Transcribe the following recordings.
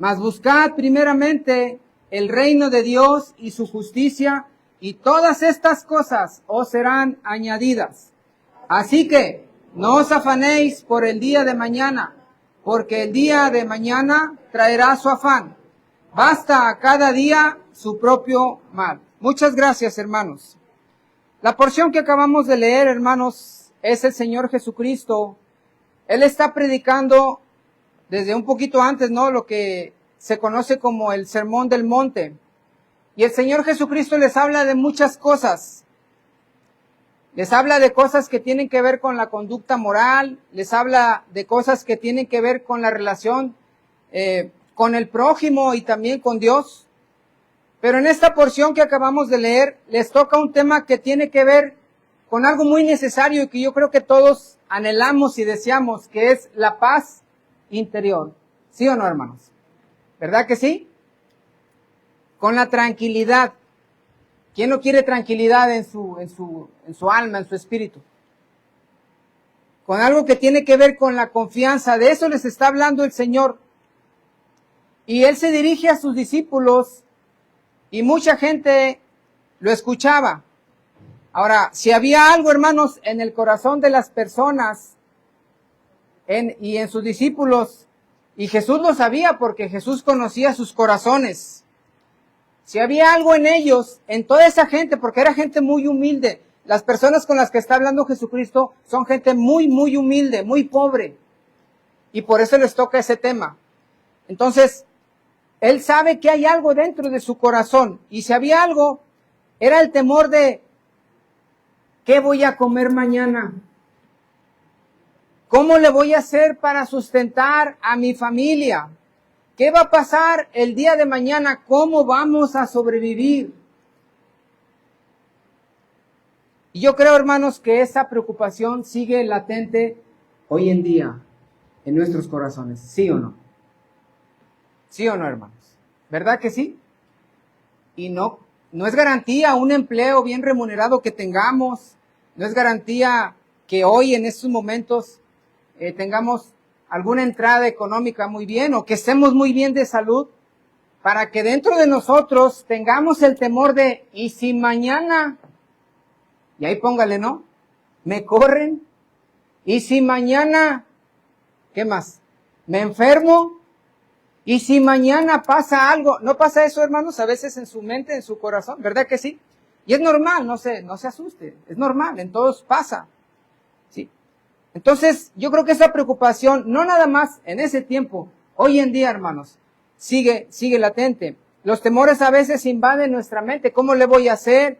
Mas buscad primeramente el reino de Dios y su justicia, y todas estas cosas os serán añadidas. Así que no os afanéis por el día de mañana, porque el día de mañana traerá su afán. Basta a cada día su propio mal. Muchas gracias, hermanos. La porción que acabamos de leer, hermanos, es el Señor Jesucristo. Él está predicando desde un poquito antes, ¿no? Lo que se conoce como el Sermón del Monte. Y el Señor Jesucristo les habla de muchas cosas. Les habla de cosas que tienen que ver con la conducta moral, les habla de cosas que tienen que ver con la relación con el prójimo y también con Dios. Pero en esta porción que acabamos de leer, les toca un tema que tiene que ver con algo muy necesario y que yo creo que todos anhelamos y deseamos, que es la paz interior. ¿Sí o no, hermanos? ¿Verdad que sí? Con la tranquilidad. ¿Quién no quiere tranquilidad en su alma, en su espíritu? Con algo que tiene que ver con la confianza. De eso les está hablando el Señor. Y Él se dirige a sus discípulos y mucha gente lo escuchaba. Ahora, si había algo, hermanos, en el corazón de las personas y en sus discípulos, y Jesús lo sabía porque Jesús conocía sus corazones. Si había algo en ellos, en toda esa gente, porque era gente muy humilde. Las personas con las que está hablando Jesucristo son gente muy, muy humilde, muy pobre. Y por eso les toca ese tema. Entonces, Él sabe que hay algo dentro de su corazón. Y si había algo, era el temor de, ¿qué voy a comer mañana? ¿Cómo le voy a hacer para sustentar a mi familia? ¿Qué va a pasar el día de mañana? ¿Cómo vamos a sobrevivir? Y yo creo, hermanos, que esa preocupación sigue latente hoy en día en nuestros corazones. ¿Sí o no? ¿Sí o no, hermanos? ¿Verdad que sí? Y no es garantía un empleo bien remunerado que tengamos. No es garantía que hoy en estos momentos tengamos alguna entrada económica muy bien o que estemos muy bien de salud, para que dentro de nosotros tengamos el temor de, ¿y si mañana? Y ahí póngale, ¿no? ¿Me corren? ¿Y si mañana? ¿Qué más? ¿Me enfermo? ¿Y si mañana pasa algo? ¿No pasa eso, hermanos, a veces en su mente, en su corazón? ¿Verdad que sí? Y es normal, no se asuste, es normal, en todos pasa. ¿Sí? Entonces, yo creo que esa preocupación, no nada más en ese tiempo, hoy en día, hermanos, sigue latente. Los temores a veces invaden nuestra mente. ¿Cómo le voy a hacer?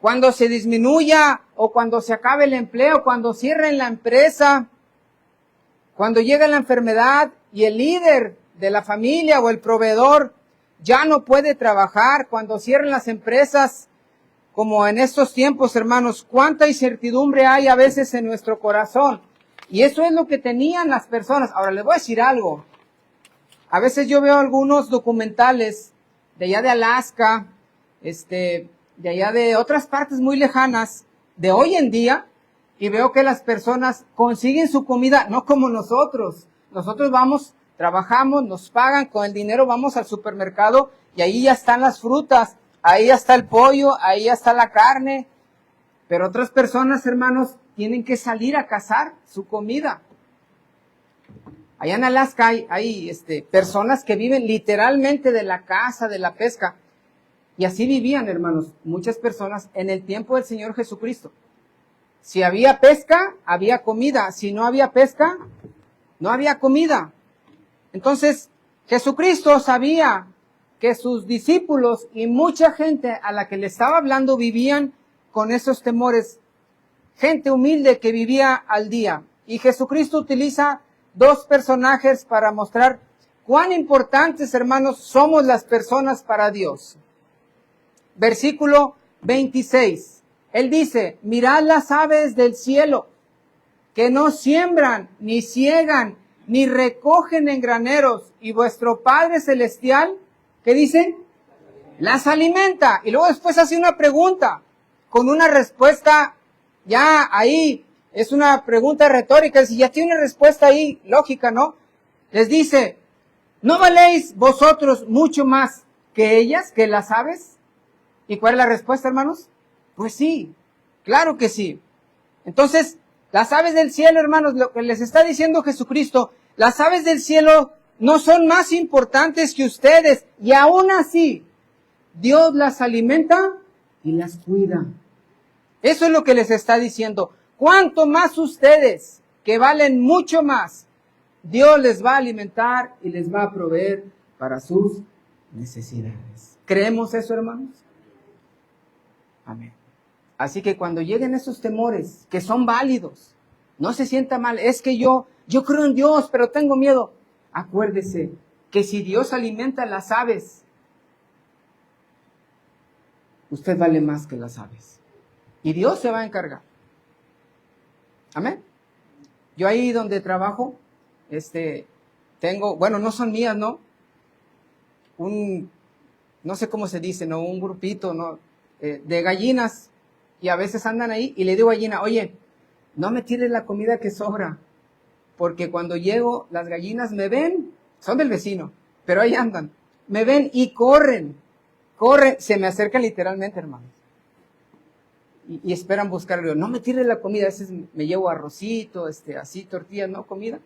Cuando se disminuya o cuando se acabe el empleo, cuando cierren la empresa, cuando llega la enfermedad y el líder de la familia o el proveedor ya no puede trabajar, cuando cierren las empresas, como en estos tiempos, hermanos, cuánta incertidumbre hay a veces en nuestro corazón. Y eso es lo que tenían las personas. Ahora, les voy a decir algo. A veces yo veo algunos documentales de allá de Alaska, de allá de otras partes muy lejanas, de hoy en día, y veo que las personas consiguen su comida, no como nosotros. Nosotros vamos, trabajamos, nos pagan, con el dinero vamos al supermercado y ahí ya están las frutas. Ahí ya está el pollo, ahí ya está la carne. Pero otras personas, hermanos, tienen que salir a cazar su comida. Allá en Alaska hay personas que viven literalmente de la caza, de la pesca. Y así vivían, hermanos, muchas personas en el tiempo del Señor Jesucristo. Si había pesca, había comida. Si no había pesca, no había comida. Entonces, Jesucristo sabía que sus discípulos y mucha gente a la que le estaba hablando vivían con esos temores. Gente humilde que vivía al día. Y Jesucristo utiliza dos personajes para mostrar cuán importantes, hermanos, somos las personas para Dios. Versículo 26. Él dice, mirad las aves del cielo, que no siembran, ni ciegan, ni recogen en graneros, y vuestro Padre Celestial, ¿qué dice? Las alimenta. Y luego después hace una pregunta, con una respuesta ya ahí, es una pregunta retórica, y ya tiene una respuesta ahí, lógica, ¿no? Les dice, ¿No valéis vosotros mucho más que ellas, que las aves? ¿Y cuál es la respuesta, hermanos? Pues sí, claro que sí. Entonces, las aves del cielo, hermanos, lo que les está diciendo Jesucristo, las aves del cielo no son más importantes que ustedes, y aún así, Dios las alimenta y las cuida. Eso es lo que les está diciendo. Cuanto más ustedes, que valen mucho más, Dios les va a alimentar y les va a proveer para sus necesidades. ¿Creemos eso, hermanos? Amén. Así que cuando lleguen esos temores, que son válidos, no se sienta mal. Es que yo creo en Dios, pero tengo miedo. Acuérdese que si Dios alimenta a las aves, usted vale más que las aves. Y Dios se va a encargar. Amén. Yo ahí donde trabajo, tengo, bueno, no son mías, ¿no? No sé cómo se dice, ¿no? Un grupito, ¿no? De gallinas. Y a veces andan ahí y le digo a gallina, oye, no me tires la comida que sobra. Porque cuando llego, las gallinas me ven, son del vecino, pero ahí andan. Me ven y corren, se me acercan literalmente, hermanos. Y esperan buscarlo. No me tires la comida, a veces me llevo arrocito, así tortillas, ¿no? Comida.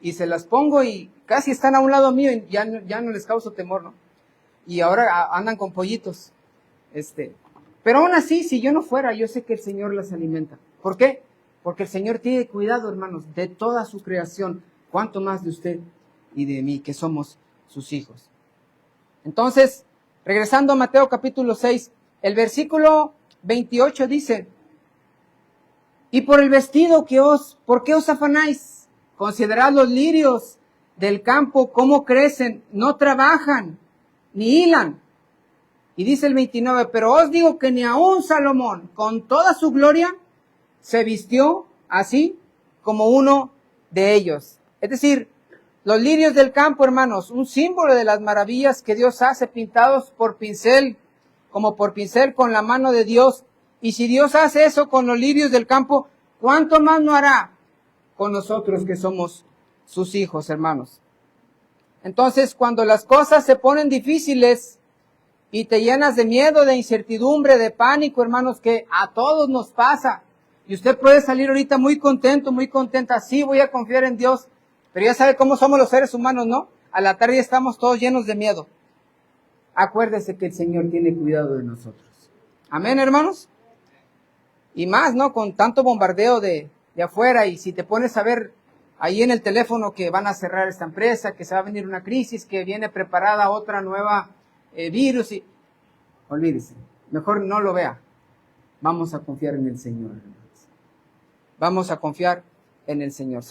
Y se las pongo y casi están a un lado mío y ya no les causo temor, ¿no? Y ahora andan con pollitos. Pero aún así, si yo no fuera, yo sé que el Señor las alimenta. ¿Por qué? Porque el Señor tiene cuidado, hermanos, de toda su creación. Cuánto más de usted y de mí, que somos sus hijos. Entonces, regresando a Mateo capítulo 6, el versículo 28 dice, y por el vestido ¿por qué os afanáis? Considerad los lirios del campo, cómo crecen, no trabajan, ni hilan. Y dice el 29, pero os digo que ni aun Salomón, con toda su gloria, se vistió así como uno de ellos. Es decir, los lirios del campo, hermanos, un símbolo de las maravillas que Dios hace pintados por pincel, como por pincel con la mano de Dios. Y si Dios hace eso con los lirios del campo, ¿cuánto más no hará con nosotros que somos sus hijos, hermanos? Entonces, cuando las cosas se ponen difíciles y te llenas de miedo, de incertidumbre, de pánico, hermanos, que a todos nos pasa, y usted puede salir ahorita muy contento, muy contenta, sí, voy a confiar en Dios, pero ya sabe cómo somos los seres humanos, ¿no? A la tarde estamos todos llenos de miedo. Acuérdese que el Señor tiene cuidado de nosotros. Amén, hermanos. Y más, ¿no? Con tanto bombardeo de afuera, y si te pones a ver ahí en el teléfono que van a cerrar esta empresa, que se va a venir una crisis, que viene preparada otra nueva virus, y olvídese, mejor no lo vea. Vamos a confiar en el Señor, hermanos. Vamos a confiar en el Señor.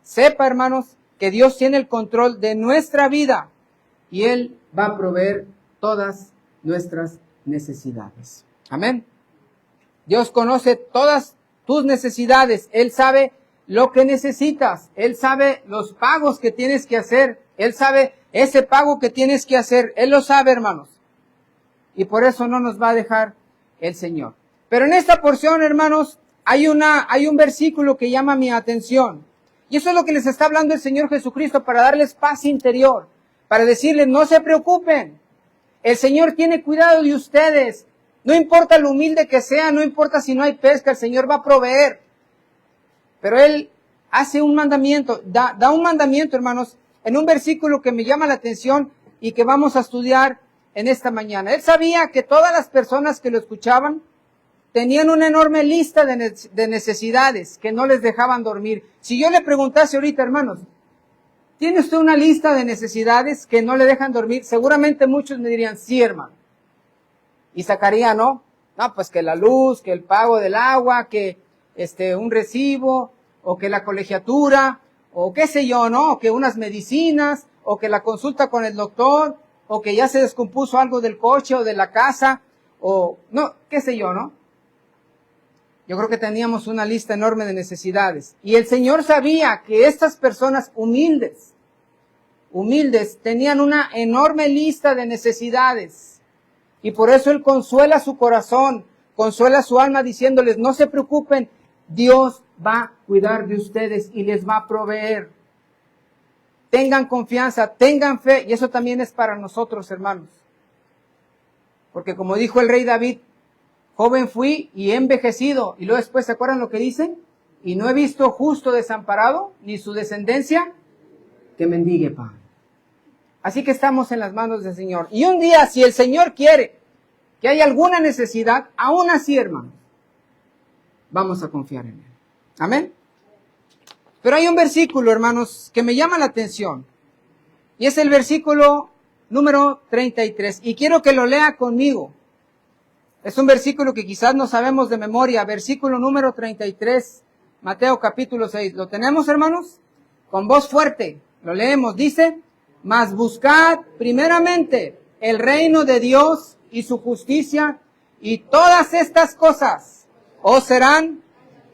Sepa, hermanos, que Dios tiene el control de nuestra vida y Él va a proveer todas nuestras necesidades. Amén. Dios conoce todas tus necesidades. Él sabe lo que necesitas. Él sabe los pagos que tienes que hacer. Él sabe ese pago que tienes que hacer. Él lo sabe, hermanos. Y por eso no nos va a dejar el Señor. Pero en esta porción, hermanos, hay un versículo que llama mi atención. Y eso es lo que les está hablando el Señor Jesucristo para darles paz interior. Para decirles, no se preocupen. El Señor tiene cuidado de ustedes. No importa lo humilde que sea, no importa si no hay pesca, el Señor va a proveer. Pero Él hace un mandamiento, da un mandamiento, hermanos, en un versículo que me llama la atención y que vamos a estudiar en esta mañana. Él sabía que todas las personas que lo escuchaban tenían una enorme lista de necesidades que no les dejaban dormir. Si yo le preguntase ahorita, hermanos, ¿tiene usted una lista de necesidades que no le dejan dormir? Seguramente muchos me dirían, sí, hermano. Y sacarían, ¿no? No, pues que la luz, que el pago del agua, que un recibo, o que la colegiatura, o qué sé yo, ¿no? O que unas medicinas, o que la consulta con el doctor, o que ya se descompuso algo del coche o de la casa, o no, qué sé yo, ¿no? Yo creo que teníamos una lista enorme de necesidades. Y el Señor sabía que estas personas humildes, tenían una enorme lista de necesidades. Y por eso Él consuela su corazón, consuela su alma diciéndoles, no se preocupen, Dios va a cuidar de ustedes y les va a proveer. tengan confianza, tengan fe, y eso también es para nosotros, hermanos. Porque como dijo el rey David, joven fui y he envejecido, y luego después, ¿se acuerdan lo que dicen? Y no he visto justo desamparado, ni su descendencia que mendigue pan. Así que estamos en las manos del Señor. Y un día, si el Señor quiere que haya alguna necesidad, aún así, hermanos, vamos a confiar en Él. Amén. Pero hay un versículo, hermanos, que me llama la atención. Y es el versículo número 33. Y quiero que lo lea conmigo. Es un versículo que quizás no sabemos de memoria. Versículo número 33, Mateo capítulo 6. ¿Lo tenemos, hermanos? Con voz fuerte. Lo leemos. Dice, mas buscad primeramente el reino de Dios y su justicia, y todas estas cosas os serán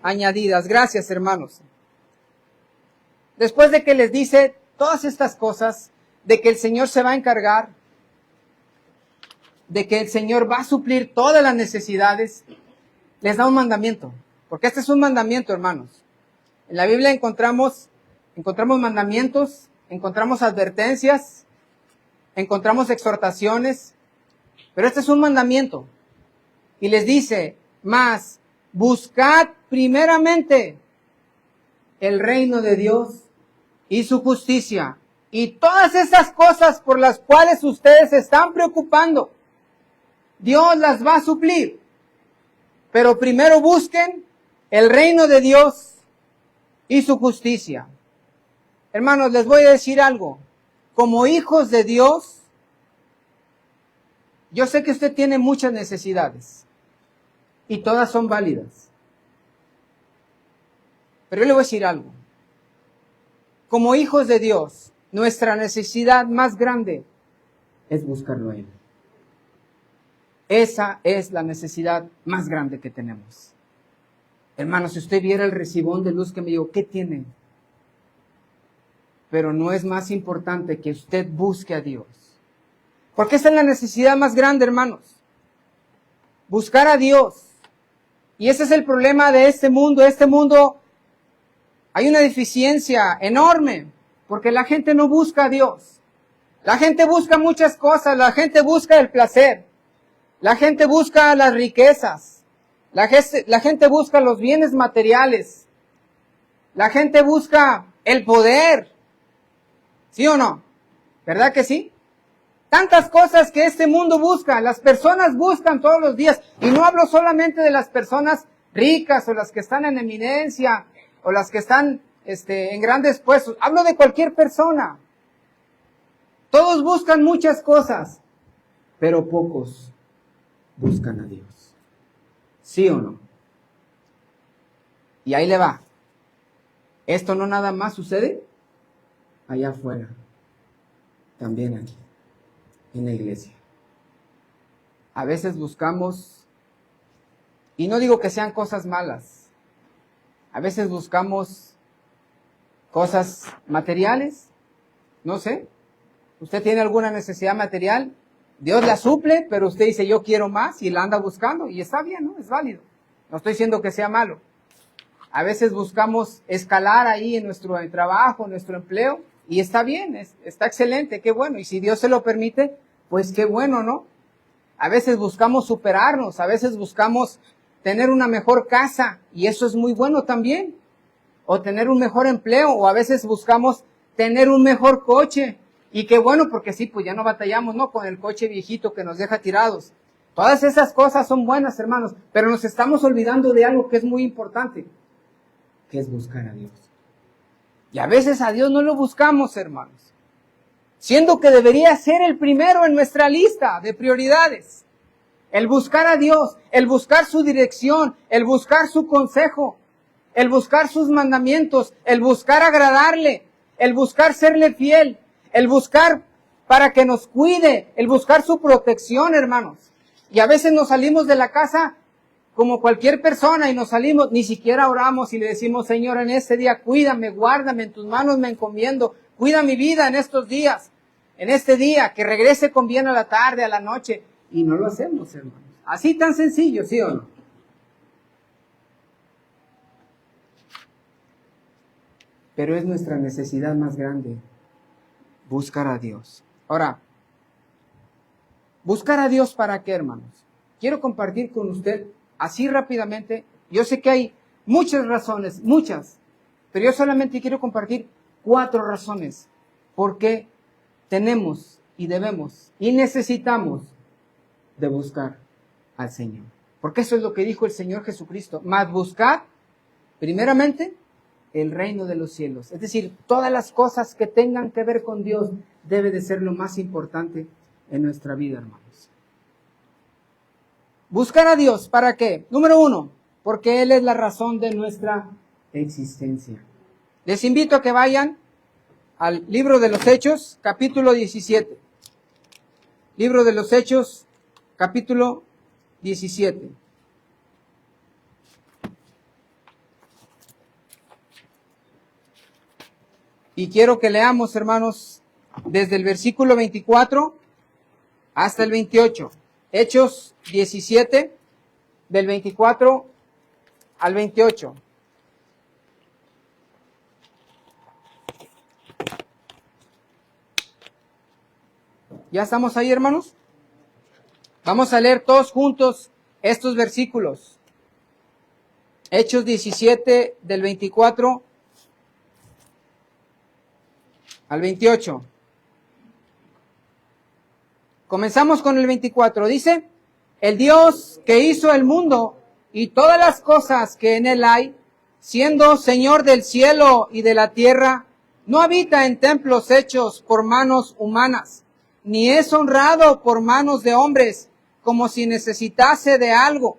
añadidas. Gracias, hermanos. Después de que les dice todas estas cosas, de que el Señor se va a encargar, de que el Señor va a suplir todas las necesidades, les da un mandamiento. Porque este es un mandamiento, hermanos. En la Biblia encontramos mandamientos, encontramos advertencias, encontramos exhortaciones, pero este es un mandamiento. Y les dice, mas buscad primeramente el reino de Dios y su justicia, y todas esas cosas por las cuales ustedes se están preocupando, Dios las va a suplir. Pero primero busquen el reino de Dios y su justicia. Hermanos, les voy a decir algo. Como hijos de Dios, yo sé que usted tiene muchas necesidades y todas son válidas. Pero yo le voy a decir algo. Como hijos de Dios, nuestra necesidad más grande es buscarlo a Él. Esa es la necesidad más grande que tenemos. Hermano, si usted viera el recibón de luz que me dijo, ¿qué tiene? Pero no es más importante que usted busque a Dios. Porque esa es la necesidad más grande, hermanos. Buscar a Dios. Y ese es el problema de este mundo. Este mundo hay una deficiencia enorme. Porque la gente no busca a Dios. La gente busca muchas cosas. La gente busca el placer. La gente busca las riquezas. La gente busca los bienes materiales. La gente busca el poder. ¿Sí o no? ¿Verdad que sí? Tantas cosas que este mundo busca, las personas buscan todos los días. Y no hablo solamente de las personas ricas o las que están en eminencia o las que están en grandes puestos. Hablo de cualquier persona. Todos buscan muchas cosas, pero pocos buscan a Dios. ¿Sí o no? Y ahí le va. Esto no nada más sucede allá afuera, también aquí, en la iglesia. A veces buscamos, y no digo que sean cosas malas, a veces buscamos cosas materiales, no sé, usted tiene alguna necesidad material, Dios la suple, pero usted dice yo quiero más y la anda buscando, y está bien, ¿no? Es válido, no estoy diciendo que sea malo. A veces buscamos escalar ahí en nuestro trabajo, en nuestro empleo, y está bien, está excelente, qué bueno. Y si Dios se lo permite, pues qué bueno, ¿no? A veces buscamos superarnos, a veces buscamos tener una mejor casa, y eso es muy bueno también. O tener un mejor empleo, o a veces buscamos tener un mejor coche. Y qué bueno, porque sí, pues ya no batallamos, ¿no? Con el coche viejito que nos deja tirados. Todas esas cosas son buenas, hermanos, pero nos estamos olvidando de algo que es muy importante, que es buscar a Dios. Y a veces a Dios no lo buscamos, hermanos, siendo que debería ser el primero en nuestra lista de prioridades. El buscar a Dios, el buscar su dirección, el buscar su consejo, el buscar sus mandamientos, el buscar agradarle, el buscar serle fiel, el buscar para que nos cuide, el buscar su protección, hermanos. Y a veces nos salimos de la casa como cualquier persona y nos salimos, ni siquiera oramos y le decimos, Señor, en este día cuídame, guárdame, en tus manos me encomiendo, cuida mi vida en estos días, en este día, que regrese con bien a la tarde, a la noche. Y no lo hacemos, hermanos. Así tan sencillo, ¿sí o no? Pero es nuestra necesidad más grande, buscar a Dios. Ahora, ¿buscar a Dios para qué, hermanos? Quiero compartir con usted así rápidamente. Yo sé que hay muchas razones, muchas, pero yo solamente quiero compartir 4 razones por qué tenemos y debemos y necesitamos de buscar al Señor. Porque eso es lo que dijo el Señor Jesucristo. Mas buscad primeramente el reino de los cielos. Es decir, todas las cosas que tengan que ver con Dios debe de ser lo más importante en nuestra vida, hermanos. Buscar a Dios, ¿para qué? Número 1, porque Él es la razón de nuestra existencia. Les invito a que vayan al libro de los Hechos, capítulo 17. Libro de los Hechos, capítulo 17. Y quiero que leamos, hermanos, desde el versículo 24 hasta el 28. Hechos 17, del 24 al 28. ¿Ya estamos ahí, hermanos? Vamos a leer todos juntos estos versículos. Hechos 17, del 24 al 28. Comenzamos con el 24. Dice, el Dios que hizo el mundo y todas las cosas que en él hay, siendo Señor del cielo y de la tierra, no habita en templos hechos por manos humanas, ni es honrado por manos de hombres, como si necesitase de algo,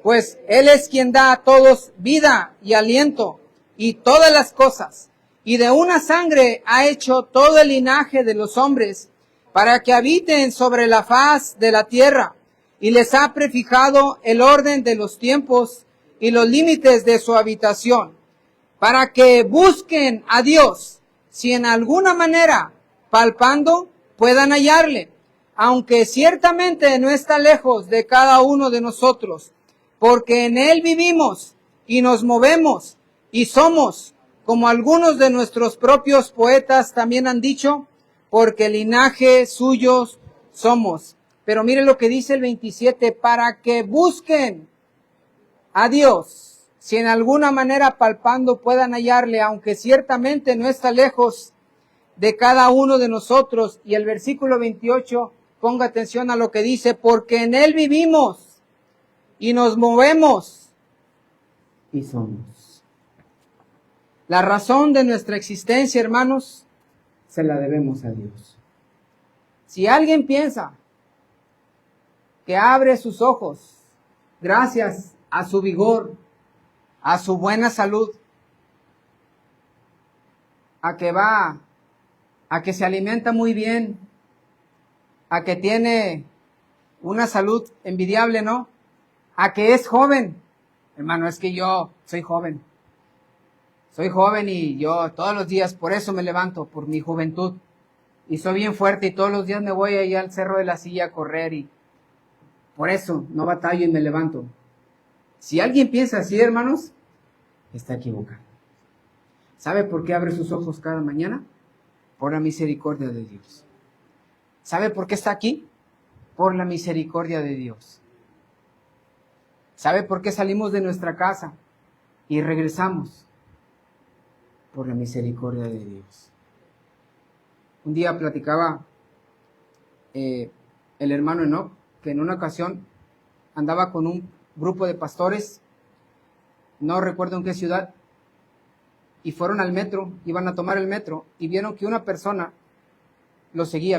pues Él es quien da a todos vida y aliento y todas las cosas, y de una sangre ha hecho todo el linaje de los hombres, para que habiten sobre la faz de la tierra, y les ha prefijado el orden de los tiempos y los límites de su habitación, para que busquen a Dios, si en alguna manera, palpando, puedan hallarle, aunque ciertamente no está lejos de cada uno de nosotros, porque en Él vivimos y nos movemos y somos, como algunos de nuestros propios poetas también han dicho, porque linaje suyos somos. Pero mire lo que dice el 27, para que busquen a Dios, si en alguna manera palpando puedan hallarle, aunque ciertamente no está lejos de cada uno de nosotros. Y el versículo 28, ponga atención a lo que dice, porque en Él vivimos y nos movemos y somos. La razón de nuestra existencia, hermanos, se la debemos a Dios. Si alguien piensa que abre sus ojos gracias a su vigor, a su buena salud, a que se alimenta muy bien, a que tiene una salud envidiable, ¿no? A que es joven. Hermano, es que yo soy joven. Soy joven y yo todos los días, por eso me levanto, por mi juventud. Y soy bien fuerte y todos los días me voy allá al Cerro de la Silla a correr y por eso no batallo y me levanto. Si alguien piensa así, hermanos, está equivocado. ¿Sabe por qué abre sus ojos cada mañana? Por la misericordia de Dios. ¿Sabe por qué está aquí? Por la misericordia de Dios. ¿Sabe por qué salimos de nuestra casa y regresamos? Por la misericordia de Dios. Un día platicaba el hermano Enoch, que en una ocasión andaba con un grupo de pastores, no recuerdo en qué ciudad, y fueron al metro, iban a tomar el metro, y vieron que una persona lo seguía,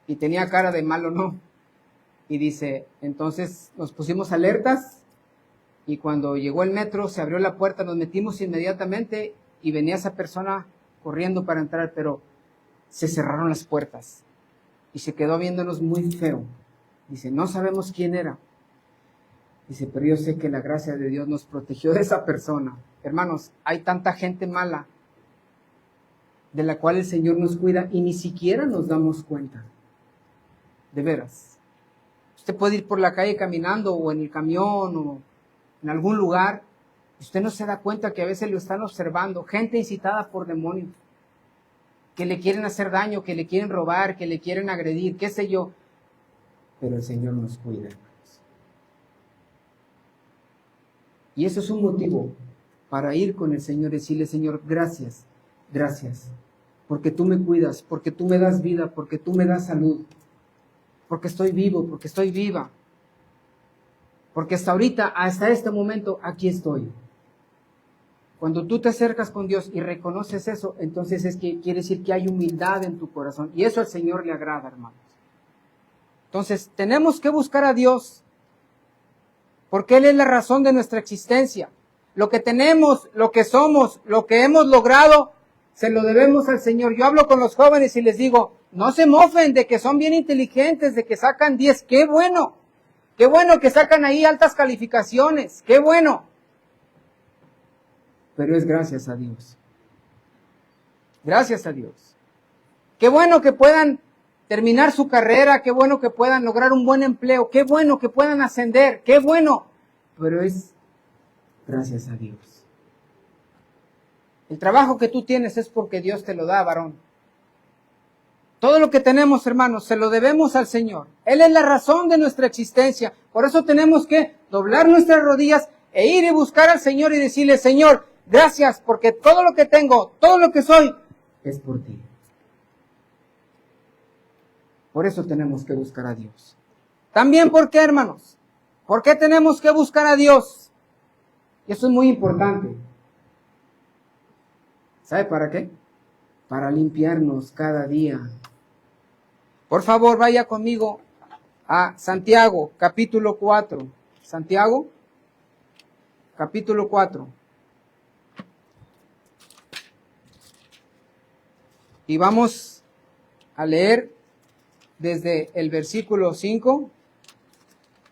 y tenía cara de malo, no. Y dice, entonces nos pusimos alertas, y cuando llegó el metro, se abrió la puerta, nos metimos inmediatamente, y venía esa persona corriendo para entrar, pero se cerraron las puertas, y se quedó viéndonos muy feo. Dice, no sabemos quién era. Dice, pero yo sé que la gracia de Dios nos protegió de esa persona. Hermanos, hay tanta gente mala de la cual el Señor nos cuida y ni siquiera nos damos cuenta. De veras. Usted puede ir por la calle caminando o en el camión o en algún lugar. Usted no se da cuenta que a veces lo están observando. Gente incitada por demonios. que le quieren hacer daño, que le quieren robar, que le quieren agredir, qué sé yo. Pero el Señor nos cuida, hermanos. Y eso es un motivo para ir con el Señor y decirle, Señor, gracias, gracias, porque tú me cuidas, porque tú me das vida, porque tú me das salud, porque estoy vivo, porque estoy viva, porque hasta ahorita, hasta este momento, aquí estoy. Cuando tú te acercas con Dios y reconoces eso, entonces es que quiere decir que hay humildad en tu corazón, y eso al Señor le agrada, hermanos. Entonces, tenemos que buscar a Dios, porque Él es la razón de nuestra existencia. Lo que tenemos, lo que somos, lo que hemos logrado, se lo debemos al Señor. Yo hablo con los jóvenes y les digo, no se mofen de que son bien inteligentes, de que sacan 10, qué bueno que sacan ahí altas calificaciones, qué bueno. Pero es gracias a Dios. Gracias a Dios. Qué bueno que puedan terminar su carrera, qué bueno que puedan lograr un buen empleo, qué bueno que puedan ascender, qué bueno. Pero es gracias a Dios. El trabajo que tú tienes es porque Dios te lo da, varón. Todo lo que tenemos, hermanos, se lo debemos al Señor. Él es la razón de nuestra existencia. Por eso tenemos que doblar nuestras rodillas e ir y buscar al Señor y decirle, Señor, gracias, porque todo lo que tengo, todo lo que soy, es por ti. Por eso tenemos que buscar a Dios. También, ¿por qué, hermanos? ¿Por qué tenemos que buscar a Dios? Y eso es muy importante. ¿Sabe para qué? Para limpiarnos cada día. Por favor, vaya conmigo a Santiago, capítulo 4. Santiago, capítulo 4. Y vamos a leer desde el versículo 5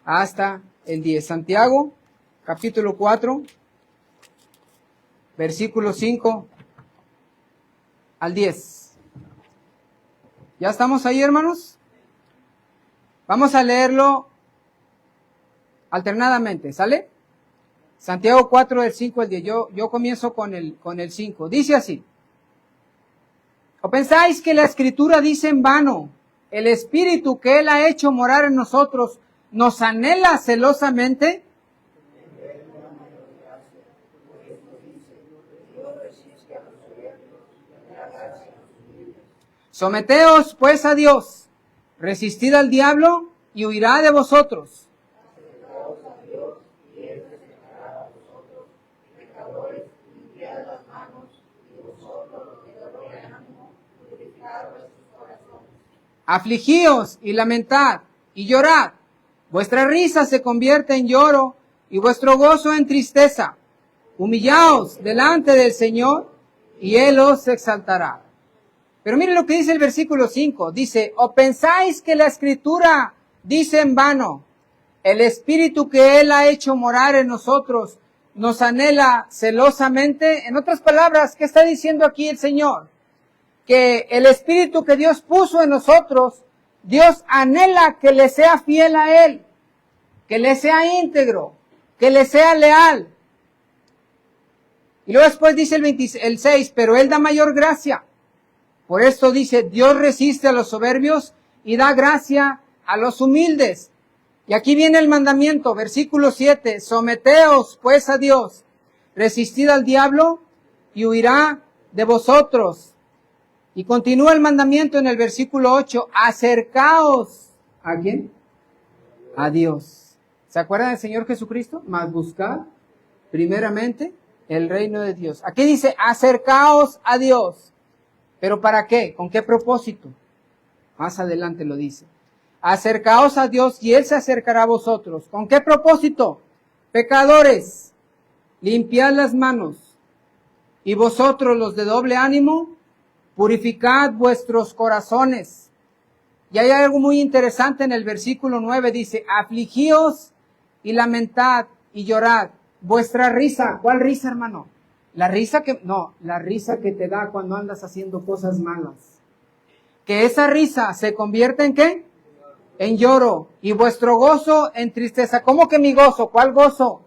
hasta el 10. Santiago, capítulo 4, versículo 5 al 10. ¿Ya estamos ahí, hermanos? Vamos a leerlo alternadamente, ¿sale? Santiago 4, del 5 al 10. Yo comienzo con el 5. Dice así. ¿O pensáis que la Escritura dice en vano, el Espíritu que Él ha hecho morar en nosotros nos anhela celosamente? Someteos pues a Dios, resistid al diablo y huirá de vosotros. Afligíos y lamentad y llorad. Vuestra risa se convierte en lloro y vuestro gozo en tristeza. Humillaos delante del Señor y Él os exaltará. Pero miren lo que dice el versículo 5. Dice, ¿o pensáis que la Escritura dice en vano, el Espíritu que Él ha hecho morar en nosotros nos anhela celosamente? En otras palabras, ¿qué está diciendo aquí el Señor? Que el Espíritu que Dios puso en nosotros, Dios anhela que le sea fiel a Él, que le sea íntegro, que le sea leal. Y luego después dice el 6, pero Él da mayor gracia. Por esto dice, Dios resiste a los soberbios y da gracia a los humildes. Y aquí viene el mandamiento, versículo 7, someteos pues a Dios, resistid al diablo y huirá de vosotros. Y continúa el mandamiento en el versículo 8, acercaos. ¿A quién? A Dios. ¿Se acuerdan del Señor Jesucristo? Mas buscad primeramente el reino de Dios. Aquí dice, acercaos a Dios. ¿Pero para qué? ¿Con qué propósito? Más adelante lo dice. Acercaos a Dios y Él se acercará a vosotros. ¿Con qué propósito? Pecadores, limpiad las manos. Y vosotros, los de doble ánimo, purificad vuestros corazones. Y hay algo muy interesante en el versículo 9. Dice, afligíos y lamentad y llorad. Vuestra risa. ¿Cuál risa, hermano? La risa que te da cuando andas haciendo cosas malas. Que esa risa se convierte en ¿qué? En lloro. Y vuestro gozo en tristeza. ¿Cómo que mi gozo? ¿Cuál gozo?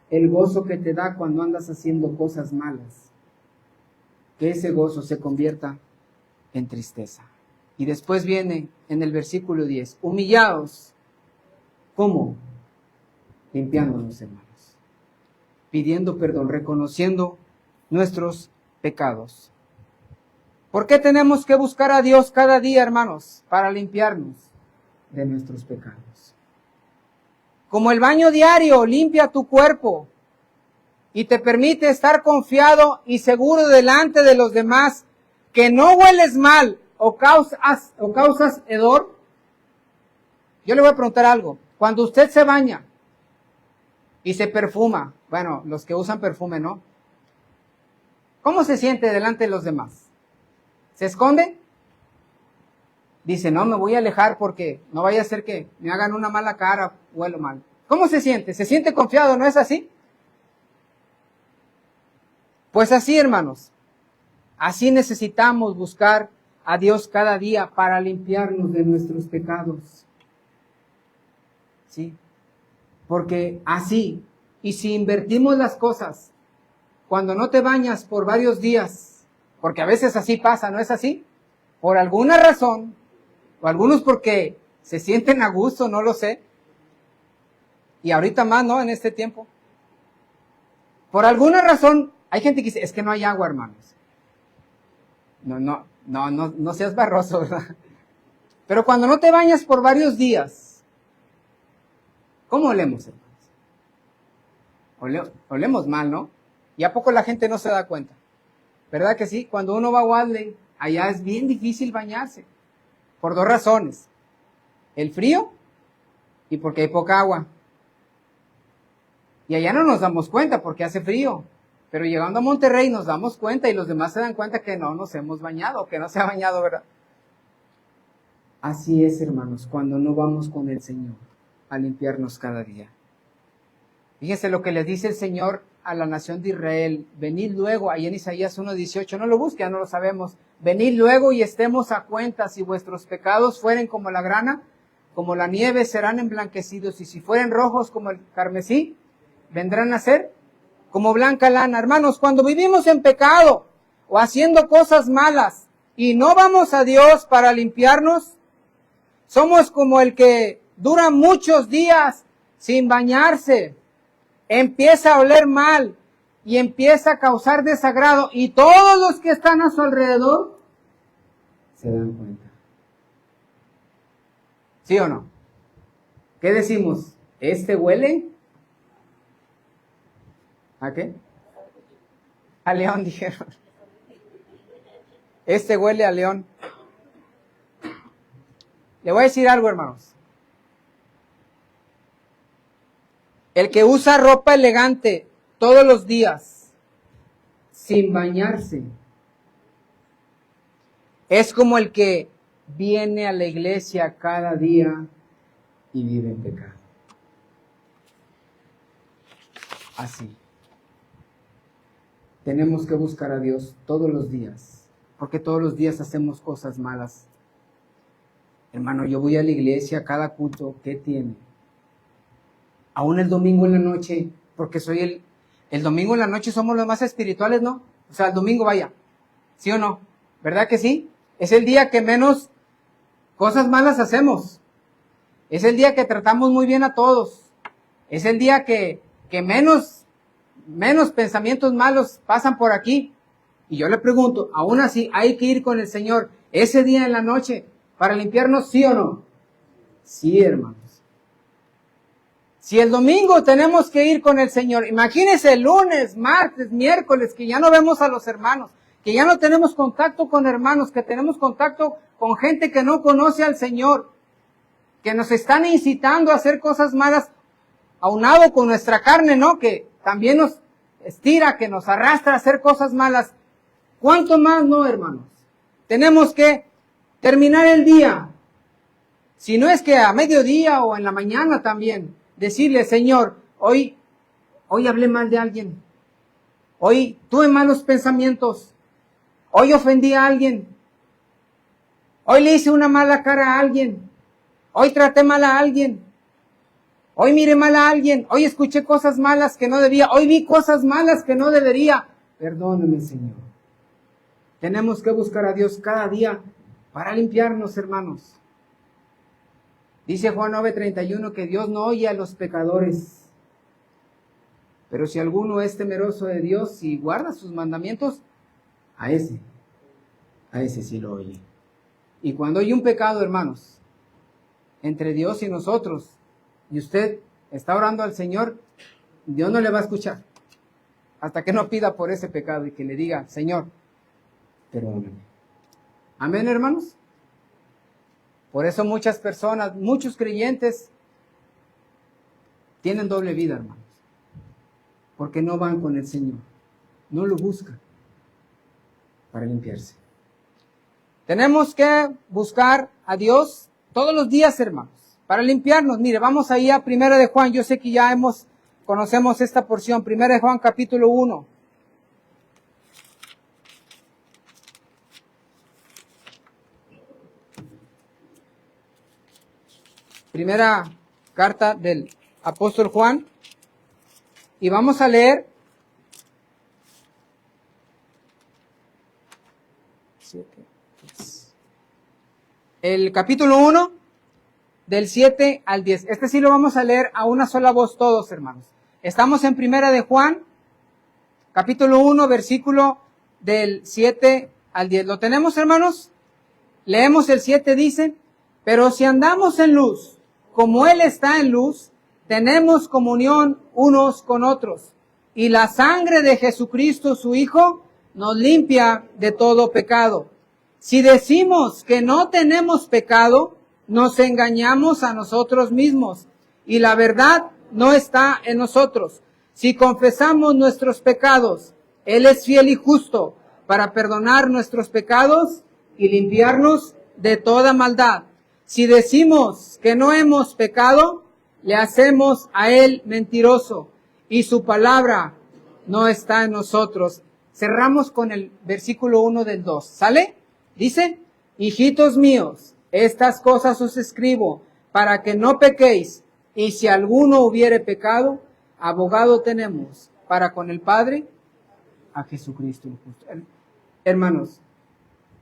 El gozo que te da cuando andas haciendo cosas malas. Que ese gozo se convierta en tristeza. Y después viene en el versículo 10, humillados. ¿Cómo? Limpiándonos, hermanos. Pidiendo perdón, reconociendo nuestros pecados. ¿Por qué tenemos que buscar a Dios cada día, hermanos? Para limpiarnos de nuestros pecados. Como el baño diario limpia tu cuerpo y te permite estar confiado y seguro delante de los demás, que no hueles mal o causas hedor. Yo le voy a preguntar algo. Cuando usted se baña y se perfuma, bueno, los que usan perfume, ¿no? ¿Cómo se siente delante de los demás? ¿Se esconde? Dice, no, me voy a alejar porque no vaya a ser que me hagan una mala cara, huelo mal. ¿Cómo se siente? ¿Se siente confiado? ¿No es así? Pues así, hermanos, así necesitamos buscar a Dios cada día para limpiarnos de nuestros pecados. ¿Sí? Porque así, y si invertimos las cosas, cuando no te bañas por varios días, porque a veces así pasa, ¿no es así? Por alguna razón, o algunos porque se sienten a gusto, no lo sé, y ahorita más, ¿no? En este tiempo. Por alguna razón, hay gente que dice, es que no hay agua, hermanos. No seas barroso, ¿verdad? Pero cuando no te bañas por varios días, ¿cómo olemos, hermanos? Olemos mal, ¿no? Y a poco la gente no se da cuenta. ¿Verdad que sí? Cuando uno va a Wadley, allá es bien difícil bañarse. Por dos razones. El frío y porque hay poca agua. Y allá no nos damos cuenta porque hace frío. Pero llegando a Monterrey nos damos cuenta y los demás se dan cuenta que no nos hemos bañado, que no se ha bañado, ¿verdad? Así es, hermanos, cuando no vamos con el Señor a limpiarnos cada día. Fíjense lo que les dice el Señor a la nación de Israel. Venid luego, ahí en Isaías 1:18, no lo busquen, no lo sabemos. Venid luego y estemos a cuenta, si vuestros pecados fueren como la grana, como la nieve serán emblanquecidos, y si fueren rojos como el carmesí, vendrán a ser como blanca lana. Hermanos, cuando vivimos en pecado o haciendo cosas malas y no vamos a Dios para limpiarnos, somos como el que dura muchos días sin bañarse, empieza a oler mal y empieza a causar desagrado, y todos los que están a su alrededor se dan cuenta. ¿Sí o no? ¿Qué decimos? ¿Este huele? ¿A qué? A león, dijeron. Este huele a león. Le voy a decir algo, hermanos. El que usa ropa elegante todos los días, sin bañarse, es como el que viene a la iglesia cada día y vive en pecado. Así. Tenemos que buscar a Dios todos los días, porque todos los días hacemos cosas malas. Hermano, yo voy a la iglesia cada culto, ¿qué tiene? Aún el domingo en la noche, porque soy el domingo en la noche somos los más espirituales, ¿no? O sea, el domingo vaya, ¿sí o no? ¿Verdad que sí? Es el día que menos cosas malas hacemos. Es el día que tratamos muy bien a todos. Es el día que menos pensamientos malos pasan por aquí. Y yo le pregunto, aún así, ¿hay que ir con el Señor ese día en la noche para limpiarnos, sí o no? Sí, hermanos. Si el domingo tenemos que ir con el Señor, imagínense el lunes, martes, miércoles, que ya no vemos a los hermanos, que ya no tenemos contacto con hermanos, que tenemos contacto con gente que no conoce al Señor, que nos están incitando a hacer cosas malas, aunado con nuestra carne, ¿no? Que también nos estira, que nos arrastra a hacer cosas malas. ¿Cuánto más no, hermanos? Tenemos que terminar el día, si no es que a mediodía o en la mañana también, decirle, Señor, hoy hablé mal de alguien, hoy tuve malos pensamientos, hoy ofendí a alguien, hoy le hice una mala cara a alguien, hoy traté mal a alguien, hoy miré mal a alguien, hoy escuché cosas malas que no debía, hoy vi cosas malas que no debería. Perdóname, Señor. Tenemos que buscar a Dios cada día para limpiarnos, hermanos. Dice Juan 9:31 que Dios no oye a los pecadores. Pero si alguno es temeroso de Dios y guarda sus mandamientos, a ese sí lo oye. Y cuando hay un pecado, hermanos, entre Dios y nosotros, y usted está orando al Señor, Dios no le va a escuchar hasta que no pida por ese pecado y que le diga, Señor, perdóname. Amén, hermanos. Por eso muchas personas, muchos creyentes tienen doble vida, hermanos, porque no van con el Señor, no lo buscan para limpiarse. Tenemos que buscar a Dios todos los días, hermanos, para limpiarnos. Mire, vamos ahí a 1 de Juan. Yo sé que ya conocemos esta porción. 1 de Juan capítulo 1. Primera carta del apóstol Juan. Y vamos a leer el capítulo 1 del 7 al 10. Este sí lo vamos a leer a una sola voz todos, hermanos. Estamos en 1 de Juan, capítulo 1, versículo del 7 al 10. ¿Lo tenemos, hermanos? Leemos el 7, dice, pero si andamos en luz, como Él está en luz, tenemos comunión unos con otros. Y la sangre de Jesucristo, su Hijo, nos limpia de todo pecado. Si decimos que no tenemos pecado, nos engañamos a nosotros mismos y la verdad no está en nosotros. Si confesamos nuestros pecados, Él es fiel y justo para perdonar nuestros pecados y limpiarnos de toda maldad. Si decimos que no hemos pecado, le hacemos a Él mentiroso y su palabra no está en nosotros. Cerramos con el versículo 1 del 2. ¿Sale? Dice, hijitos míos, estas cosas os escribo para que no pequéis, y si alguno hubiere pecado, abogado tenemos para con el Padre, a Jesucristo el justo. Hermanos,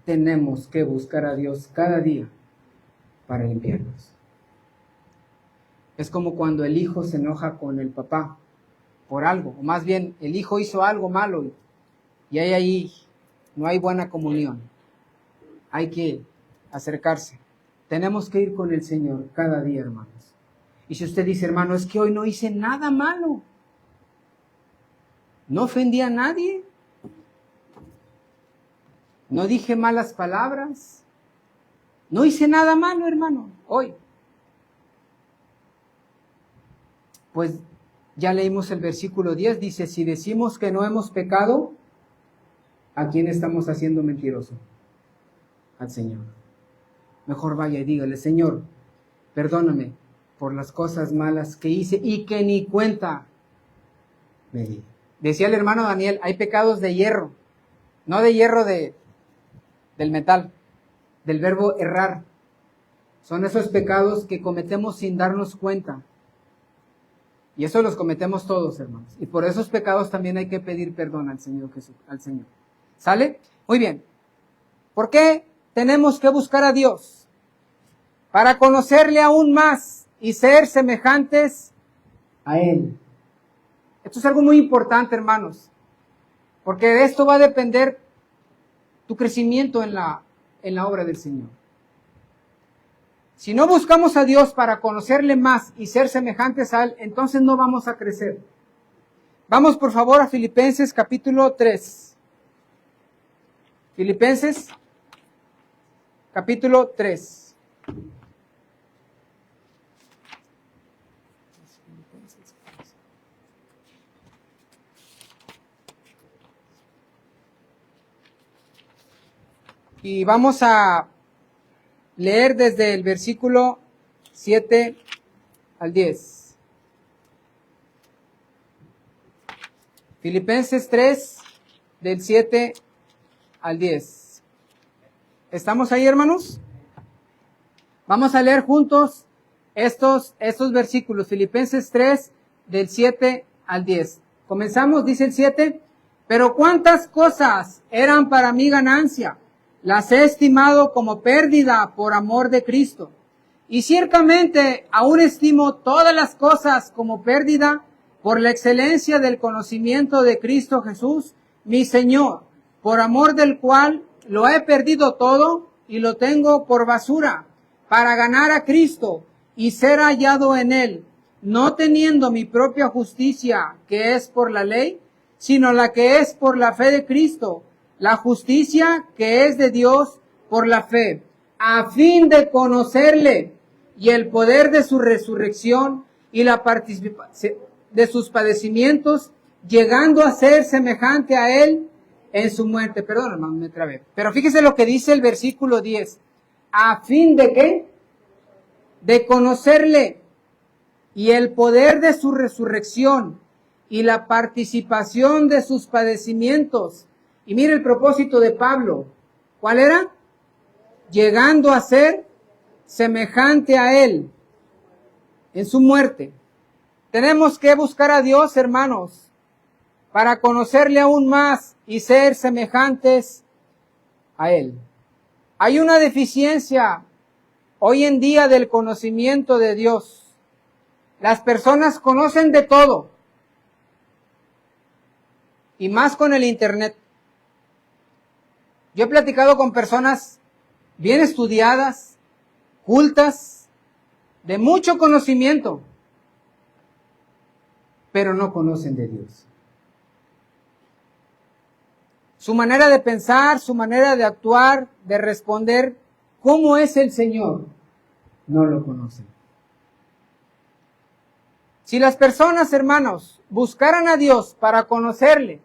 tenemos que buscar a Dios cada día para limpiarnos. Es como cuando el hijo se enoja con el papá por algo, o más bien el hijo hizo algo malo y ahí no hay buena comunión. Hay que acercarse. Tenemos que ir con el Señor cada día, hermanos. Y si usted dice, hermano, es que hoy no hice nada malo, no ofendí a nadie, no dije malas palabras, no hice nada malo, hermano, hoy. Pues ya leímos el versículo 10, dice, si decimos que no hemos pecado, ¿a quién estamos haciendo mentiroso? Al Señor. Mejor vaya y dígale, Señor, perdóname por las cosas malas que hice y que ni cuenta me di. Decía el hermano Daniel, hay pecados de hierro, no de hierro del metal, del verbo errar. Son esos pecados que cometemos sin darnos cuenta. Y eso los cometemos todos, hermanos. Y por esos pecados también hay que pedir perdón al Señor Jesús, al Señor. ¿Sale? Muy bien. ¿Por qué tenemos que buscar a Dios? Para conocerle aún más y ser semejantes a Él. Esto es algo muy importante, hermanos, porque de esto va a depender tu crecimiento en la obra del Señor. Si no buscamos a Dios para conocerle más y ser semejantes a Él, entonces no vamos a crecer. Vamos por favor a Filipenses capítulo 3. Filipenses capítulo 3. Y vamos a leer desde el versículo 7 al 10. Filipenses 3, del 7 al 10. ¿Estamos ahí, hermanos? Vamos a leer juntos estos versículos. Filipenses 3, del 7 al 10. Comenzamos, dice el 7. Pero cuántas cosas eran para mí ganancia, las he estimado como pérdida por amor de Cristo. Y ciertamente aún estimo todas las cosas como pérdida por la excelencia del conocimiento de Cristo Jesús, mi Señor, por amor del cual lo he perdido todo y lo tengo por basura, para ganar a Cristo y ser hallado en Él, no teniendo mi propia justicia, que es por la ley, sino la que es por la fe de Cristo, la justicia que es de Dios por la fe, a fin de conocerle y el poder de su resurrección y la participación de sus padecimientos, llegando a ser semejante a Él en su muerte. Perdón, hermano, me trabé. Pero fíjese lo que dice el versículo 10. ¿A fin de qué? De conocerle y el poder de su resurrección y la participación de sus padecimientos. Y mire el propósito de Pablo. ¿Cuál era? Llegando a ser semejante a Él en su muerte. Tenemos que buscar a Dios, hermanos, para conocerle aún más y ser semejantes a Él. Hay una deficiencia hoy en día del conocimiento de Dios. Las personas conocen de todo, y más con el internet. Yo he platicado con personas bien estudiadas, cultas, de mucho conocimiento, pero no conocen de Dios. Su manera de pensar, su manera de actuar, de responder, ¿cómo es el Señor? No lo conocen. Si las personas, hermanos, buscaran a Dios para conocerle,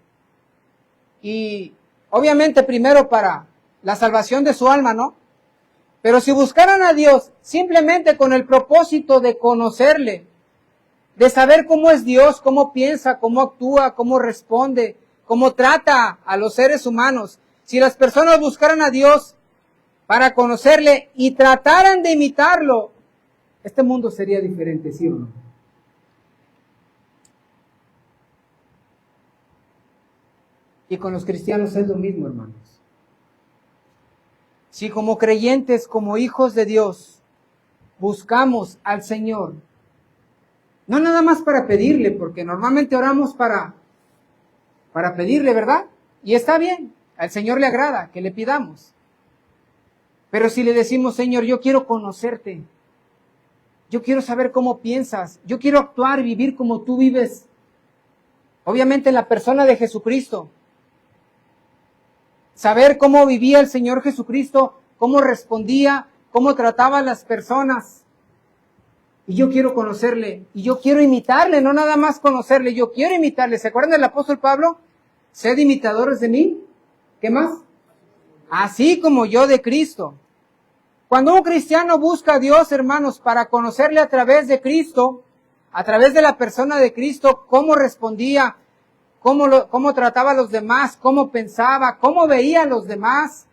y obviamente primero para la salvación de su alma, ¿no? Pero si buscaran a Dios simplemente con el propósito de conocerle, de saber cómo es Dios, cómo piensa, cómo actúa, cómo responde, cómo trata a los seres humanos, si las personas buscaran a Dios para conocerle y trataran de imitarlo, este mundo sería diferente, ¿sí o no? Y con los cristianos es lo mismo, hermanos. Si como creyentes, como hijos de Dios, buscamos al Señor, no nada más para pedirle, porque normalmente oramos para pedirle, ¿verdad? Y está bien, al Señor le agrada que le pidamos. Pero si le decimos, Señor, yo quiero conocerte, yo quiero saber cómo piensas, yo quiero actuar y vivir como tú vives, obviamente en la persona de Jesucristo, saber cómo vivía el Señor Jesucristo, cómo respondía, cómo trataba a las personas. Y yo quiero conocerle, y yo quiero imitarle, no nada más conocerle, yo quiero imitarle. ¿Se acuerdan del apóstol Pablo? Sed imitadores de mí. ¿Qué más? Así como yo de Cristo. Cuando un cristiano busca a Dios, hermanos, para conocerle a través de Cristo, a través de la persona de Cristo, cómo respondía, cómo trataba a los demás, cómo pensaba, cómo veía a los demás,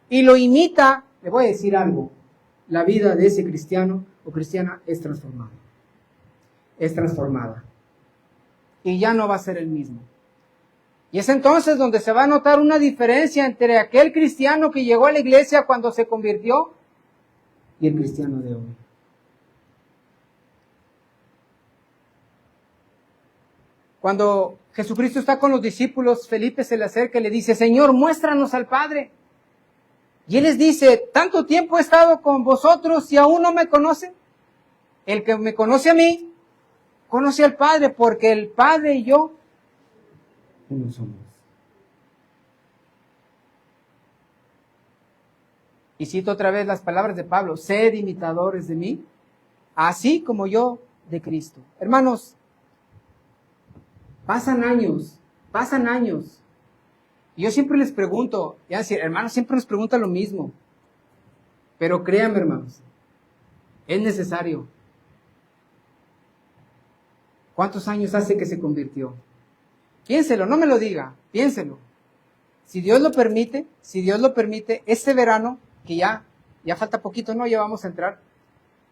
y lo imita, le voy a decir algo, la vida de ese cristiano o cristiana es transformada. Es transformada. Y ya no va a ser el mismo. Y es entonces donde se va a notar una diferencia entre aquel cristiano que llegó a la iglesia cuando se convirtió y el cristiano de hoy. Cuando Jesucristo está con los discípulos, Felipe se le acerca y le dice, Señor, muéstranos al Padre. Y Él les dice, tanto tiempo he estado con vosotros y aún no me conocen. El que me conoce a mí, conoce al Padre, porque el Padre y yo uno somos. Y cito otra vez las palabras de Pablo, sed imitadores de mí, así como yo de Cristo. Hermanos, pasan años. Y yo siempre les pregunto, ya decir, hermanos, siempre nos preguntan lo mismo. Pero créanme, hermanos, es necesario. ¿Cuántos años hace que se convirtió? Piénselo, no me lo diga, piénselo. Si Dios lo permite, este verano, que ya falta poquito, no, ya vamos a entrar.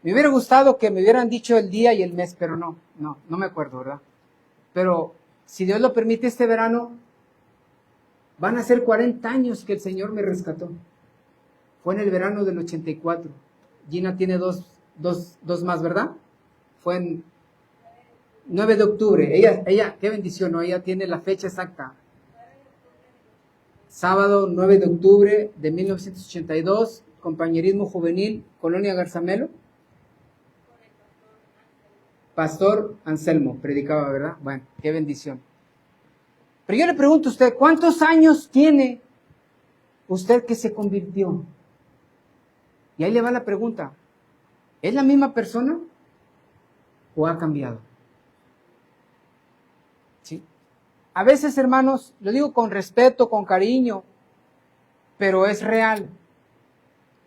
Me hubiera gustado que me hubieran dicho el día y el mes, pero no me acuerdo, ¿verdad? Pero si Dios lo permite este verano, Van a ser 40 años que el Señor me rescató. Fue en el verano del 84. Gina tiene dos más, ¿verdad? Fue en 9 de octubre. Ella, qué bendición, ¿no? Ella tiene la fecha exacta. Sábado 9 de octubre de 1982, compañerismo juvenil, Colonia Garzamelo. Pastor Anselmo predicaba, ¿verdad? Bueno, qué bendición. Pero yo le pregunto a usted, ¿cuántos años tiene usted que se convirtió? Y ahí le va la pregunta, ¿es la misma persona o ha cambiado? ¿Sí? A veces, hermanos, lo digo con respeto, con cariño, pero es real.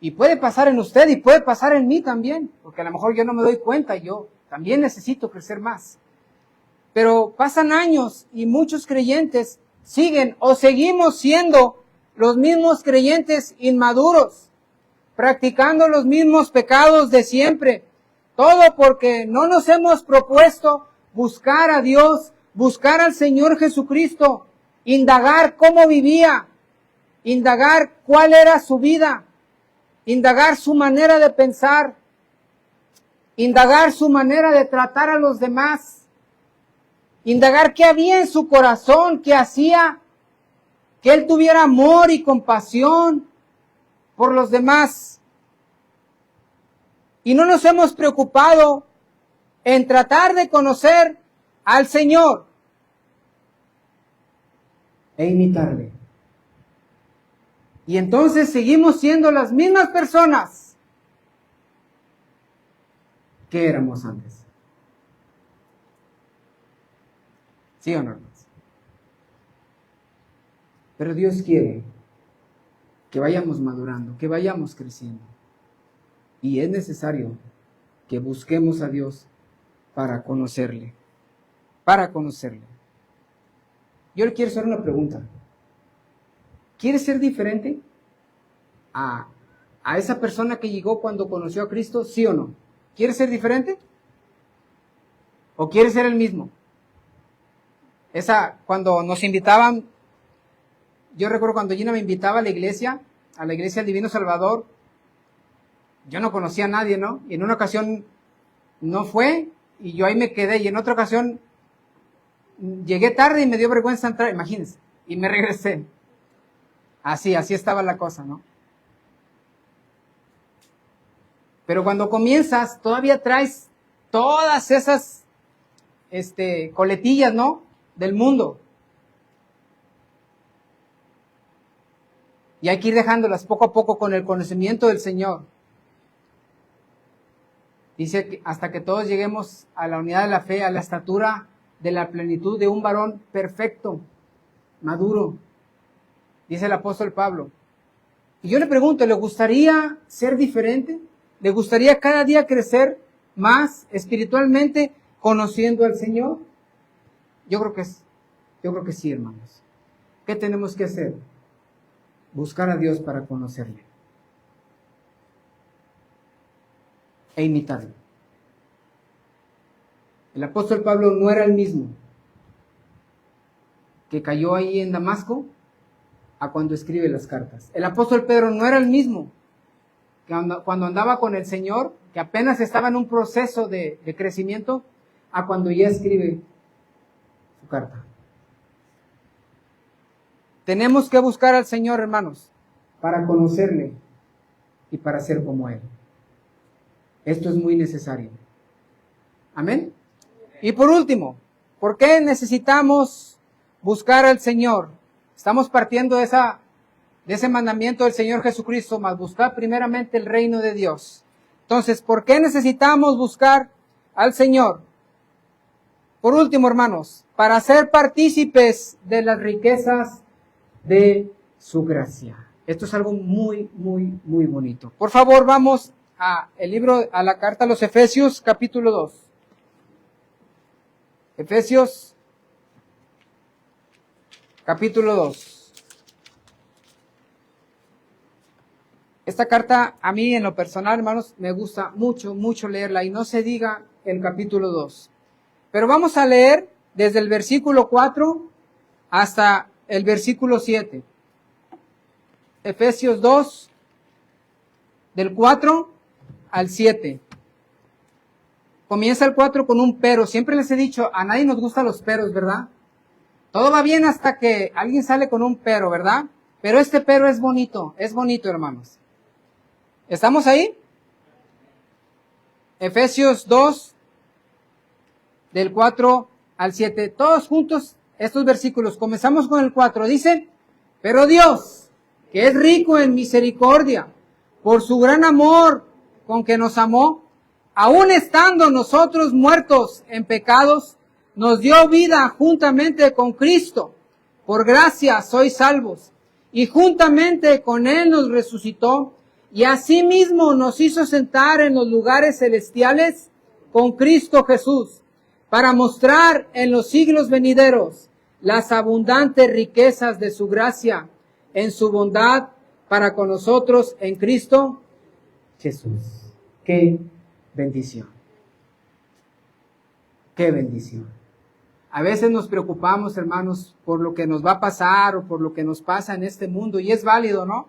Y puede pasar en usted y puede pasar en mí también, porque a lo mejor yo no me doy cuenta, yo también necesito crecer más. Pero pasan años y muchos creyentes siguen o seguimos siendo los mismos creyentes inmaduros, practicando los mismos pecados de siempre. Todo porque no nos hemos propuesto buscar a Dios, buscar al Señor Jesucristo, indagar cómo vivía, indagar cuál era su vida, indagar su manera de pensar, indagar su manera de tratar a los demás, indagar qué había en su corazón, qué hacía que él tuviera amor y compasión por los demás. Y no nos hemos preocupado en tratar de conocer al Señor e imitarle. Y entonces seguimos siendo las mismas personas que éramos antes. ¿Sí o no, hermanos? Pero Dios quiere que vayamos madurando, que vayamos creciendo. Y es necesario que busquemos a Dios para conocerle. Para conocerle. Yo le quiero hacer una pregunta. ¿Quieres ser diferente a esa persona que llegó cuando conoció a Cristo? ¿Sí o no? ¿Quieres ser diferente? ¿O quieres ser el mismo? Cuando nos invitaban, yo recuerdo cuando Gina me invitaba a la iglesia del Divino Salvador, yo no conocía a nadie, ¿no? Y en una ocasión no fue, y yo ahí me quedé, y en otra ocasión llegué tarde y me dio vergüenza entrar, imagínense, y me regresé. Así estaba la cosa, ¿no? Pero cuando comienzas, todavía traes todas esas coletillas, ¿no? Del mundo. Y hay que ir dejándolas poco a poco con el conocimiento del Señor. Dice que hasta que todos lleguemos a la unidad de la fe, a la estatura de la plenitud de un varón perfecto, maduro. Dice el apóstol Pablo. Y yo le pregunto, ¿le gustaría ser diferente? ¿Le gustaría cada día crecer más espiritualmente conociendo al Señor? Yo creo que sí, hermanos. ¿Qué tenemos que hacer? Buscar a Dios para conocerle e imitarlo. El apóstol Pablo no era el mismo que cayó ahí en Damasco a cuando escribe las cartas. El apóstol Pedro no era el mismo que cuando andaba con el Señor, que apenas estaba en un proceso de crecimiento, a cuando ya escribe su carta. Tenemos que buscar al Señor, hermanos, para conocerle y para ser como Él. Esto es muy necesario. Amén. Y por último, ¿por qué necesitamos buscar al Señor? Estamos partiendo de ese mandamiento del Señor Jesucristo, más buscar primeramente el reino de Dios. Entonces, ¿por qué necesitamos buscar al Señor? Por último, hermanos, para ser partícipes de las riquezas de su gracia. Esto es algo muy, muy, muy bonito. Por favor, vamos a la carta a los Efesios, capítulo 2. Efesios, capítulo 2. Esta carta, a mí en lo personal, hermanos, me gusta mucho, mucho leerla, y no se diga el capítulo 2. Pero vamos a leer desde el versículo 4 hasta el versículo 7. Efesios 2, del 4 al 7. Comienza el 4 con un pero. Siempre les he dicho, a nadie nos gustan los peros, ¿verdad? Todo va bien hasta que alguien sale con un pero, ¿verdad? Pero este pero es bonito, hermanos. ¿Estamos ahí? Efesios 2, del 4 al 7. Todos juntos estos versículos. Comenzamos con el 4. Dice, pero Dios, que es rico en misericordia, por su gran amor con que nos amó, aun estando nosotros muertos en pecados, nos dio vida juntamente con Cristo. Por gracia sois salvos. Y juntamente con Él nos resucitó, y asimismo nos hizo sentar en los lugares celestiales con Cristo Jesús, para mostrar en los siglos venideros las abundantes riquezas de su gracia, en su bondad para con nosotros en Cristo Jesús. ¡Qué bendición! ¡Qué bendición! A veces nos preocupamos, hermanos, por lo que nos va a pasar o por lo que nos pasa en este mundo, y es válido, ¿no?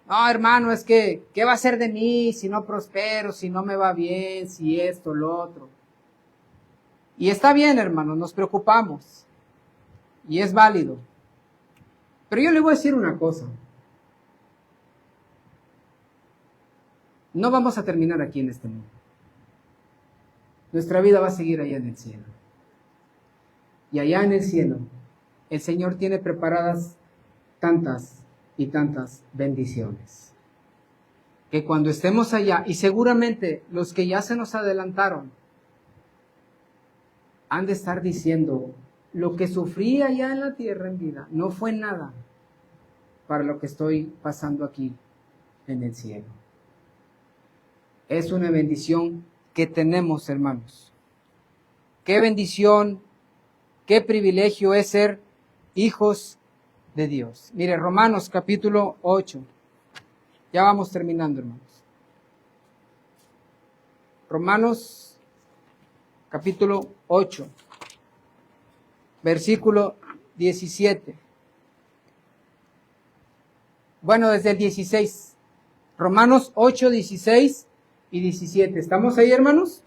No, hermano, es que, ¿qué va a ser de mí si no prospero, si no me va bien, si esto, lo otro? Y está bien, hermano, nos preocupamos, y es válido. Pero yo le voy a decir una cosa. No vamos a terminar aquí en este mundo. Nuestra vida va a seguir allá en el cielo. Y allá en el cielo, el Señor tiene preparadas tantas y tantas bendiciones, que cuando estemos allá, y seguramente los que ya se nos adelantaron, han de estar diciendo, lo que sufrí allá en la tierra en vida, no fue nada para lo que estoy pasando aquí en el cielo. Es una bendición que tenemos, hermanos. Qué bendición, qué privilegio es ser hijos de Dios. Mire, Romanos capítulo 8. Ya vamos terminando, hermanos. Romanos capítulo 8, versículo 17. Bueno, desde el 16. Romanos 8, 16 y 17. ¿Estamos ahí, hermanos?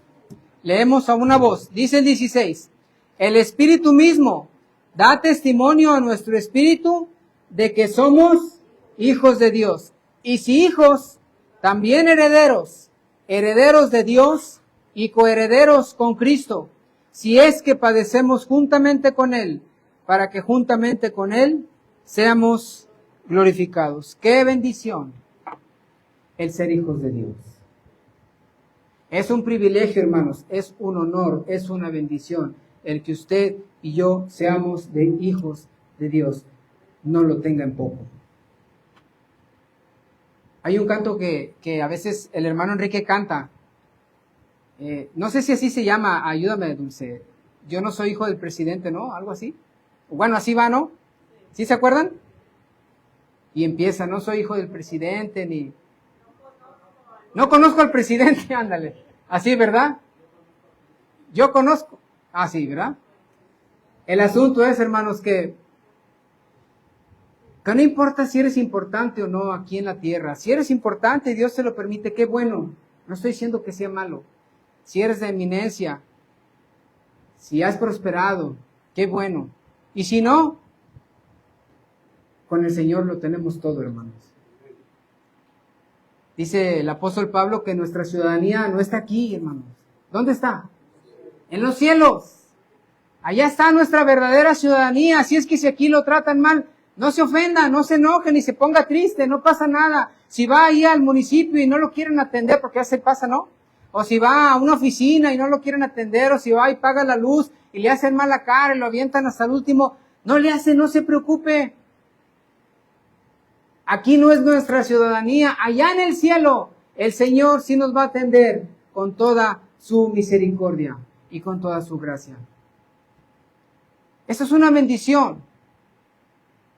Leemos a una voz. Dice el 16. El Espíritu mismo da testimonio a nuestro espíritu de que somos hijos de Dios. Y si hijos, también herederos, herederos de Dios y coherederos con Cristo, si es que padecemos juntamente con Él, para que juntamente con Él seamos glorificados. ¡Qué bendición el ser hijos de Dios! Es un privilegio, hermanos, es un honor, es una bendición el que usted y yo seamos de hijos de Dios. No lo tenga en poco. Hay un canto que a veces el hermano Enrique canta. No sé si así se llama, ayúdame, Dulce. Yo no soy hijo del presidente, ¿no? Algo así. Bueno, así va, ¿no? ¿Sí se acuerdan? Y empieza, no soy hijo del presidente, ni... No conozco al presidente, ándale. Así, ¿verdad? Yo conozco. Ah, sí, ¿verdad? El asunto es, hermanos, que no importa si eres importante o no aquí en la tierra. Si eres importante y Dios te lo permite, qué bueno. No estoy diciendo que sea malo. Si eres de eminencia, si has prosperado, qué bueno. Y si no, con el Señor lo tenemos todo, hermanos. Dice el apóstol Pablo que nuestra ciudadanía no está aquí, hermanos. ¿Dónde está? En los cielos. Allá está nuestra verdadera ciudadanía. Así es que si aquí lo tratan mal, no se ofenda, no se enoje, ni se ponga triste, no pasa nada. Si va ahí al municipio y no lo quieren atender, porque ya se pasa, ¿no? O si va a una oficina y no lo quieren atender, o si va y paga la luz y le hacen mala cara y lo avientan hasta el último, no le hacen, no se preocupe. Aquí no es nuestra ciudadanía, allá en el cielo el Señor sí nos va a atender con toda su misericordia y con toda su gracia. Eso es una bendición.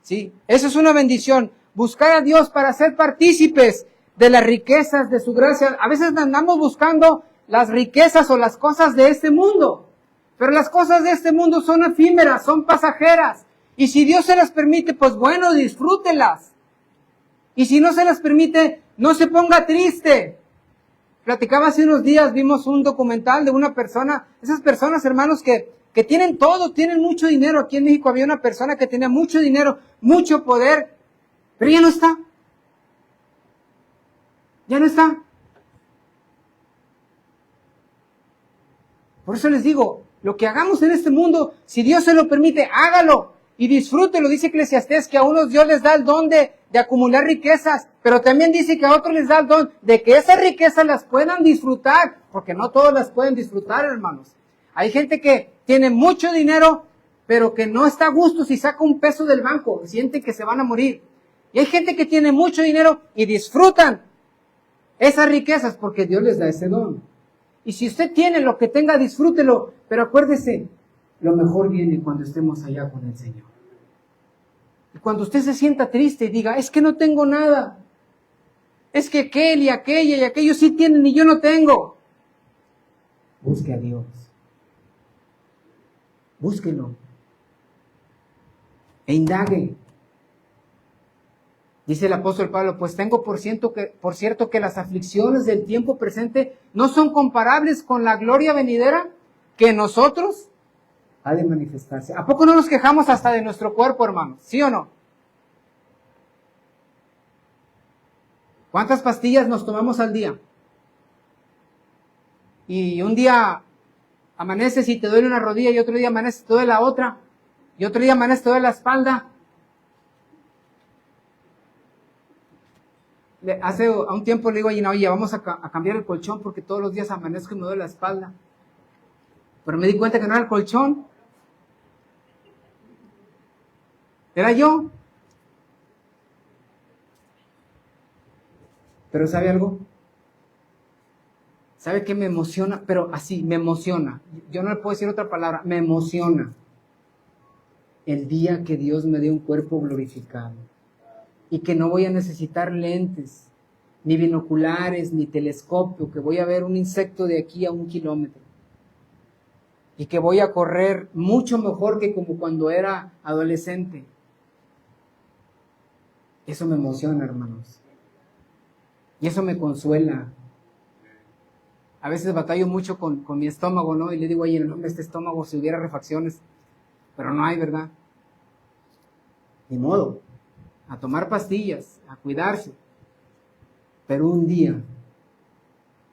¿Sí? Eso es una bendición. Buscar a Dios para ser partícipes de las riquezas de su gracia. A veces andamos buscando las riquezas o las cosas de este mundo. Pero las cosas de este mundo son efímeras, son pasajeras. Y si Dios se las permite, pues bueno, disfrútelas. Y si no se las permite, no se ponga triste. Platicaba hace unos días, vimos un documental de una persona, esas personas, hermanos, que tienen todo, tienen mucho dinero. Aquí en México había una persona que tenía mucho dinero, mucho poder, pero ya no está. Ya no está. Por eso les digo, lo que hagamos en este mundo, si Dios se lo permite, hágalo y disfrútelo. Dice Eclesiastés que a unos Dios les da el don de acumular riquezas, pero también dice que a otros les da el don de que esas riquezas las puedan disfrutar, porque no todos las pueden disfrutar, hermanos. Hay gente que tiene mucho dinero, pero que no está a gusto si saca un peso del banco, sienten que se van a morir. Y hay gente que tiene mucho dinero y disfrutan esas riquezas porque Dios les da ese don. Y si usted tiene lo que tenga, disfrútelo, pero acuérdese, lo mejor viene cuando estemos allá con el Señor. Y cuando usted se sienta triste y diga, es que no tengo nada, es que aquel y aquella y aquellos sí tienen y yo no tengo, busque a Dios. Búsquelo. E indague. Dice el apóstol Pablo, pues tengo por cierto que las aflicciones del tiempo presente no son comparables con la gloria venidera que en nosotros ha de manifestarse. ¿A poco no nos quejamos hasta de nuestro cuerpo, hermanos? ¿Sí o no? ¿Cuántas pastillas nos tomamos al día? Y un día amaneces y te duele una rodilla, y otro día amaneces y te duele la otra, y otro día amaneces y te duele la espalda. Hace un tiempo le digo a Gina, oye, vamos a cambiar el colchón porque todos los días amanezco y me duele la espalda. Pero me di cuenta que no era el colchón. Era yo. Pero ¿sabe algo? ¿Sabe qué me emociona? Pero así, me emociona. Yo no le puedo decir otra palabra. Me emociona. El día que Dios me dé un cuerpo glorificado. Y que no voy a necesitar lentes, ni binoculares, ni telescopio, que voy a ver un insecto de aquí a 1 kilómetro. Y que voy a correr mucho mejor que como cuando era adolescente. Eso me emociona, hermanos. Y eso me consuela. A veces batallo mucho con mi estómago, ¿no? Y le digo, oye, en el nombre de este estómago, si hubiera refacciones. Pero no hay, ¿verdad? Ni modo. A tomar pastillas, a cuidarse. Pero un día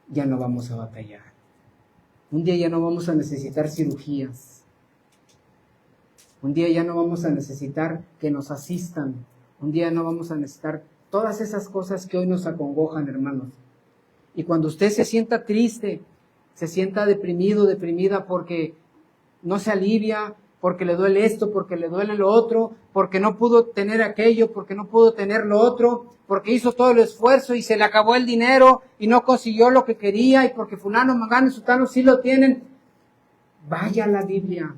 ya no vamos a batallar. Un día ya no vamos a necesitar cirugías. Un día ya no vamos a necesitar que nos asistan. Un día no vamos a necesitar todas esas cosas que hoy nos acongojan, hermanos. Y cuando usted se sienta triste, se sienta deprimido, deprimida porque no se alivia, porque le duele esto, porque le duele lo otro, porque no pudo tener aquello, porque no pudo tener lo otro, porque hizo todo el esfuerzo y se le acabó el dinero y no consiguió lo que quería, y porque fulano, mangano y sutano sí lo tienen. Vaya a la Biblia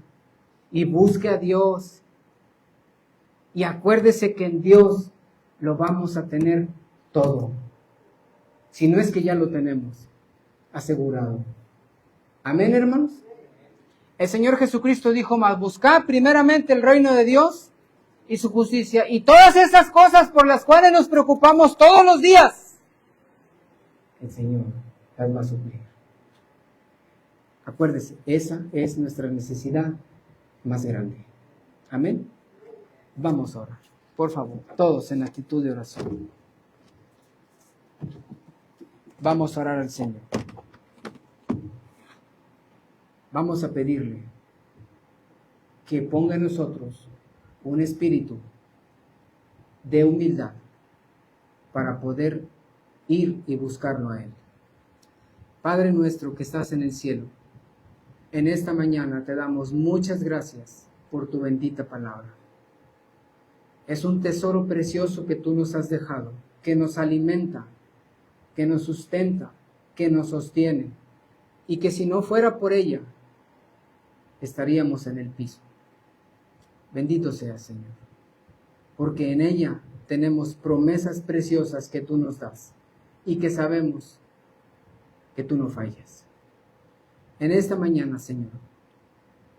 y busque a Dios. Y acuérdese que en Dios lo vamos a tener todo. Si no es que ya lo tenemos asegurado. Amén, hermanos. El Señor Jesucristo dijo más, buscad primeramente el reino de Dios y su justicia, y todas esas cosas por las cuales nos preocupamos todos los días, el Señor las va a suplir. Acuérdese, esa es nuestra necesidad más grande. Amén. Vamos a orar, por favor, todos en actitud de oración. Vamos a orar al Señor. Vamos a pedirle que ponga en nosotros un espíritu de humildad para poder ir y buscarlo a Él. Padre nuestro que estás en el cielo, en esta mañana te damos muchas gracias por tu bendita palabra. Es un tesoro precioso que tú nos has dejado, que nos alimenta, que nos sustenta, que nos sostiene, y que si no fuera por ella, estaríamos en el piso. Bendito sea, Señor, porque en ella tenemos promesas preciosas que tú nos das y que sabemos que tú no fallas. En esta mañana, Señor,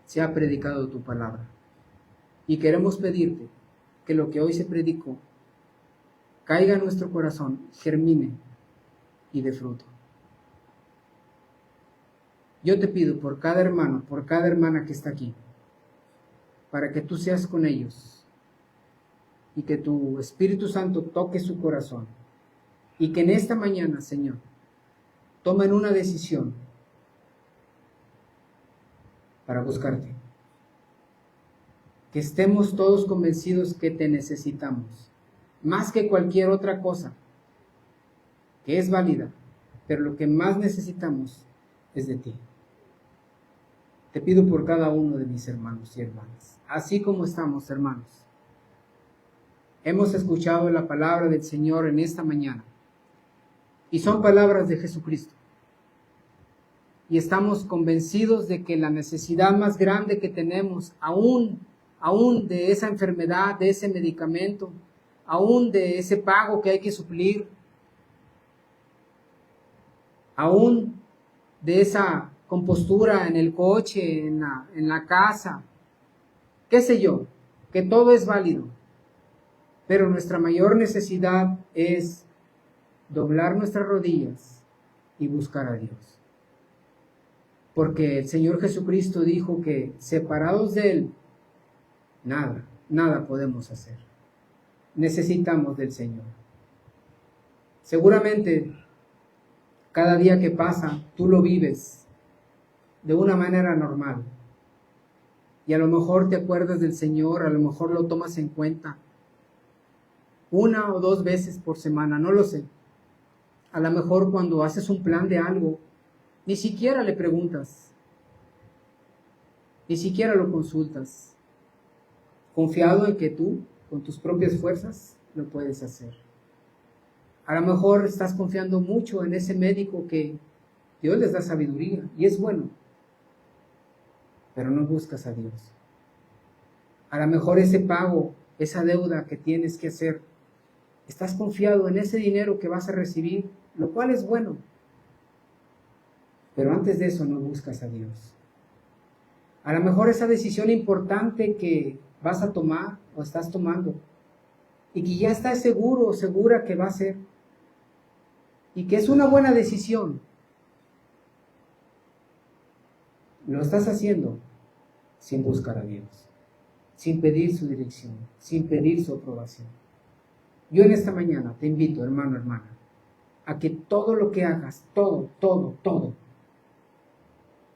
se ha predicado tu palabra. Y queremos pedirte que lo que hoy se predicó caiga en nuestro corazón, germine y dé fruto. Yo te pido por cada hermano, por cada hermana que está aquí, para que tú seas con ellos y que tu Espíritu Santo toque su corazón y que en esta mañana, Señor, tomen una decisión para buscarte. Que estemos todos convencidos que te necesitamos, más que cualquier otra cosa, que es válida, pero lo que más necesitamos es de ti. Te pido por cada uno de mis hermanos y hermanas, así como estamos, hermanos. Hemos escuchado la palabra del Señor en esta mañana, y son palabras de Jesucristo. Y estamos convencidos de que la necesidad más grande que tenemos, aún de esa enfermedad, de ese medicamento, aún de ese pago que hay que suplir, aún de esa compostura en el coche, en la casa, qué sé yo, que todo es válido, pero nuestra mayor necesidad es doblar nuestras rodillas y buscar a Dios. Porque el Señor Jesucristo dijo que separados de Él, nada podemos hacer. Necesitamos del Señor. Seguramente, cada día que pasa, tú lo vives de una manera normal. Y a lo mejor te acuerdas del Señor, a lo mejor lo tomas en cuenta 1 o 2 veces por semana, no lo sé. A lo mejor cuando haces un plan de algo, ni siquiera le preguntas, ni siquiera lo consultas, confiado en que tú, con tus propias fuerzas, lo puedes hacer. A lo mejor estás confiando mucho en ese médico que Dios les da sabiduría, y es bueno, pero no buscas a Dios. A lo mejor ese pago, esa deuda que tienes que hacer, estás confiado en ese dinero que vas a recibir, lo cual es bueno, pero antes de eso no buscas a Dios. A lo mejor esa decisión importante que vas a tomar o estás tomando y que ya estás seguro o segura que va a ser y que es una buena decisión, lo estás haciendo sin buscar a Dios, sin pedir su dirección, sin pedir su aprobación. Yo en esta mañana te invito, hermano, hermana, a que todo lo que hagas, todo,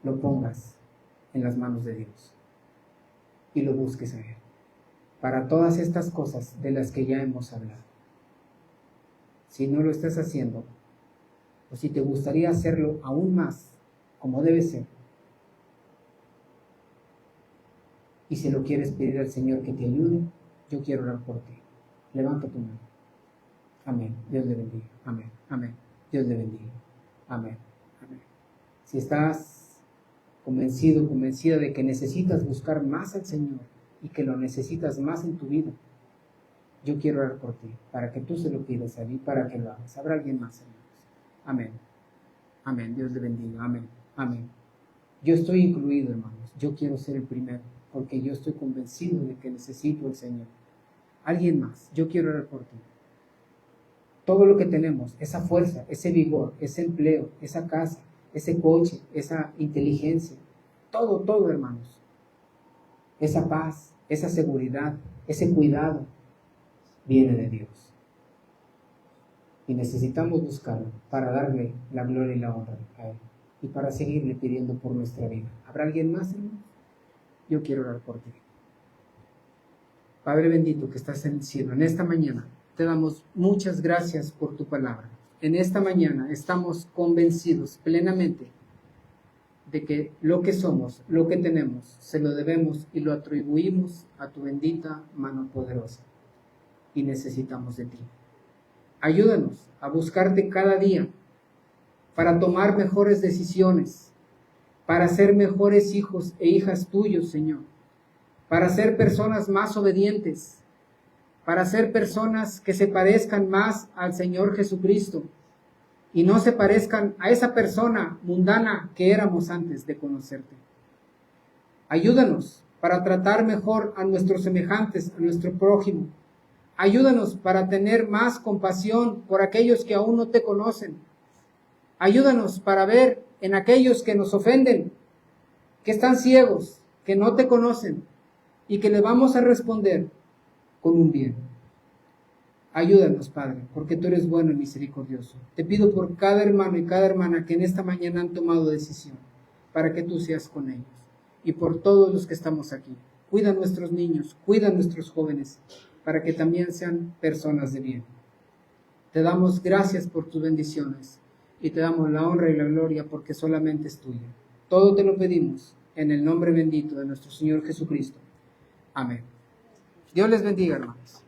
lo pongas en las manos de Dios y lo busques a Él para todas estas cosas de las que ya hemos hablado. Si no lo estás haciendo, o si te gustaría hacerlo aún más, como debe ser, y si lo quieres pedir al Señor que te ayude, yo quiero orar por ti. Levanta tu mano. Amén. Dios le bendiga. Amén. Amén. Dios le bendiga. Amén. Amén. Si estás convencido, convencida de que necesitas buscar más al Señor y que lo necesitas más en tu vida, yo quiero orar por ti, para que tú se lo pidas a mí, para que lo hagas. ¿Habrá alguien más, hermanos? Amén. Amén. Dios le bendiga. Amén. Amén. Yo estoy incluido, hermanos. Yo quiero ser el primero, porque yo estoy convencido de que necesito al Señor. Alguien más. Yo quiero orar por ti. Todo lo que tenemos, esa fuerza, ese vigor, ese empleo, esa casa, ese coche, esa inteligencia, todo, hermanos. Esa paz, esa seguridad, ese cuidado, viene de Dios. Y necesitamos buscarlo para darle la gloria y la honra a Él. Y para seguirle pidiendo por nuestra vida. ¿Habrá alguien más, hermano? Yo quiero orar por ti. Padre bendito que estás en el cielo, en esta mañana te damos muchas gracias por tu palabra. En esta mañana estamos convencidos plenamente de que lo que somos, lo que tenemos, se lo debemos y lo atribuimos a tu bendita mano poderosa. Y necesitamos de ti. Ayúdanos a buscarte cada día para tomar mejores decisiones, para ser mejores hijos e hijas tuyos, Señor, para ser personas más obedientes, para ser personas que se parezcan más al Señor Jesucristo y no se parezcan a esa persona mundana que éramos antes de conocerte. Ayúdanos para tratar mejor a nuestros semejantes, a nuestro prójimo. Ayúdanos para tener más compasión por aquellos que aún no te conocen. Ayúdanos para ver en aquellos que nos ofenden, que están ciegos, que no te conocen y que le vamos a responder con un bien. Ayúdanos, Padre, porque tú eres bueno y misericordioso. Te pido por cada hermano y cada hermana que en esta mañana han tomado decisión, para que tú seas con ellos. Y por todos los que estamos aquí. Cuida a nuestros niños, cuida a nuestros jóvenes, para que también sean personas de bien. Te damos gracias por tus bendiciones y te damos la honra y la gloria porque solamente es tuya. Todo te lo pedimos en el nombre bendito de nuestro Señor Jesucristo. Amén. Dios les bendiga, hermanos.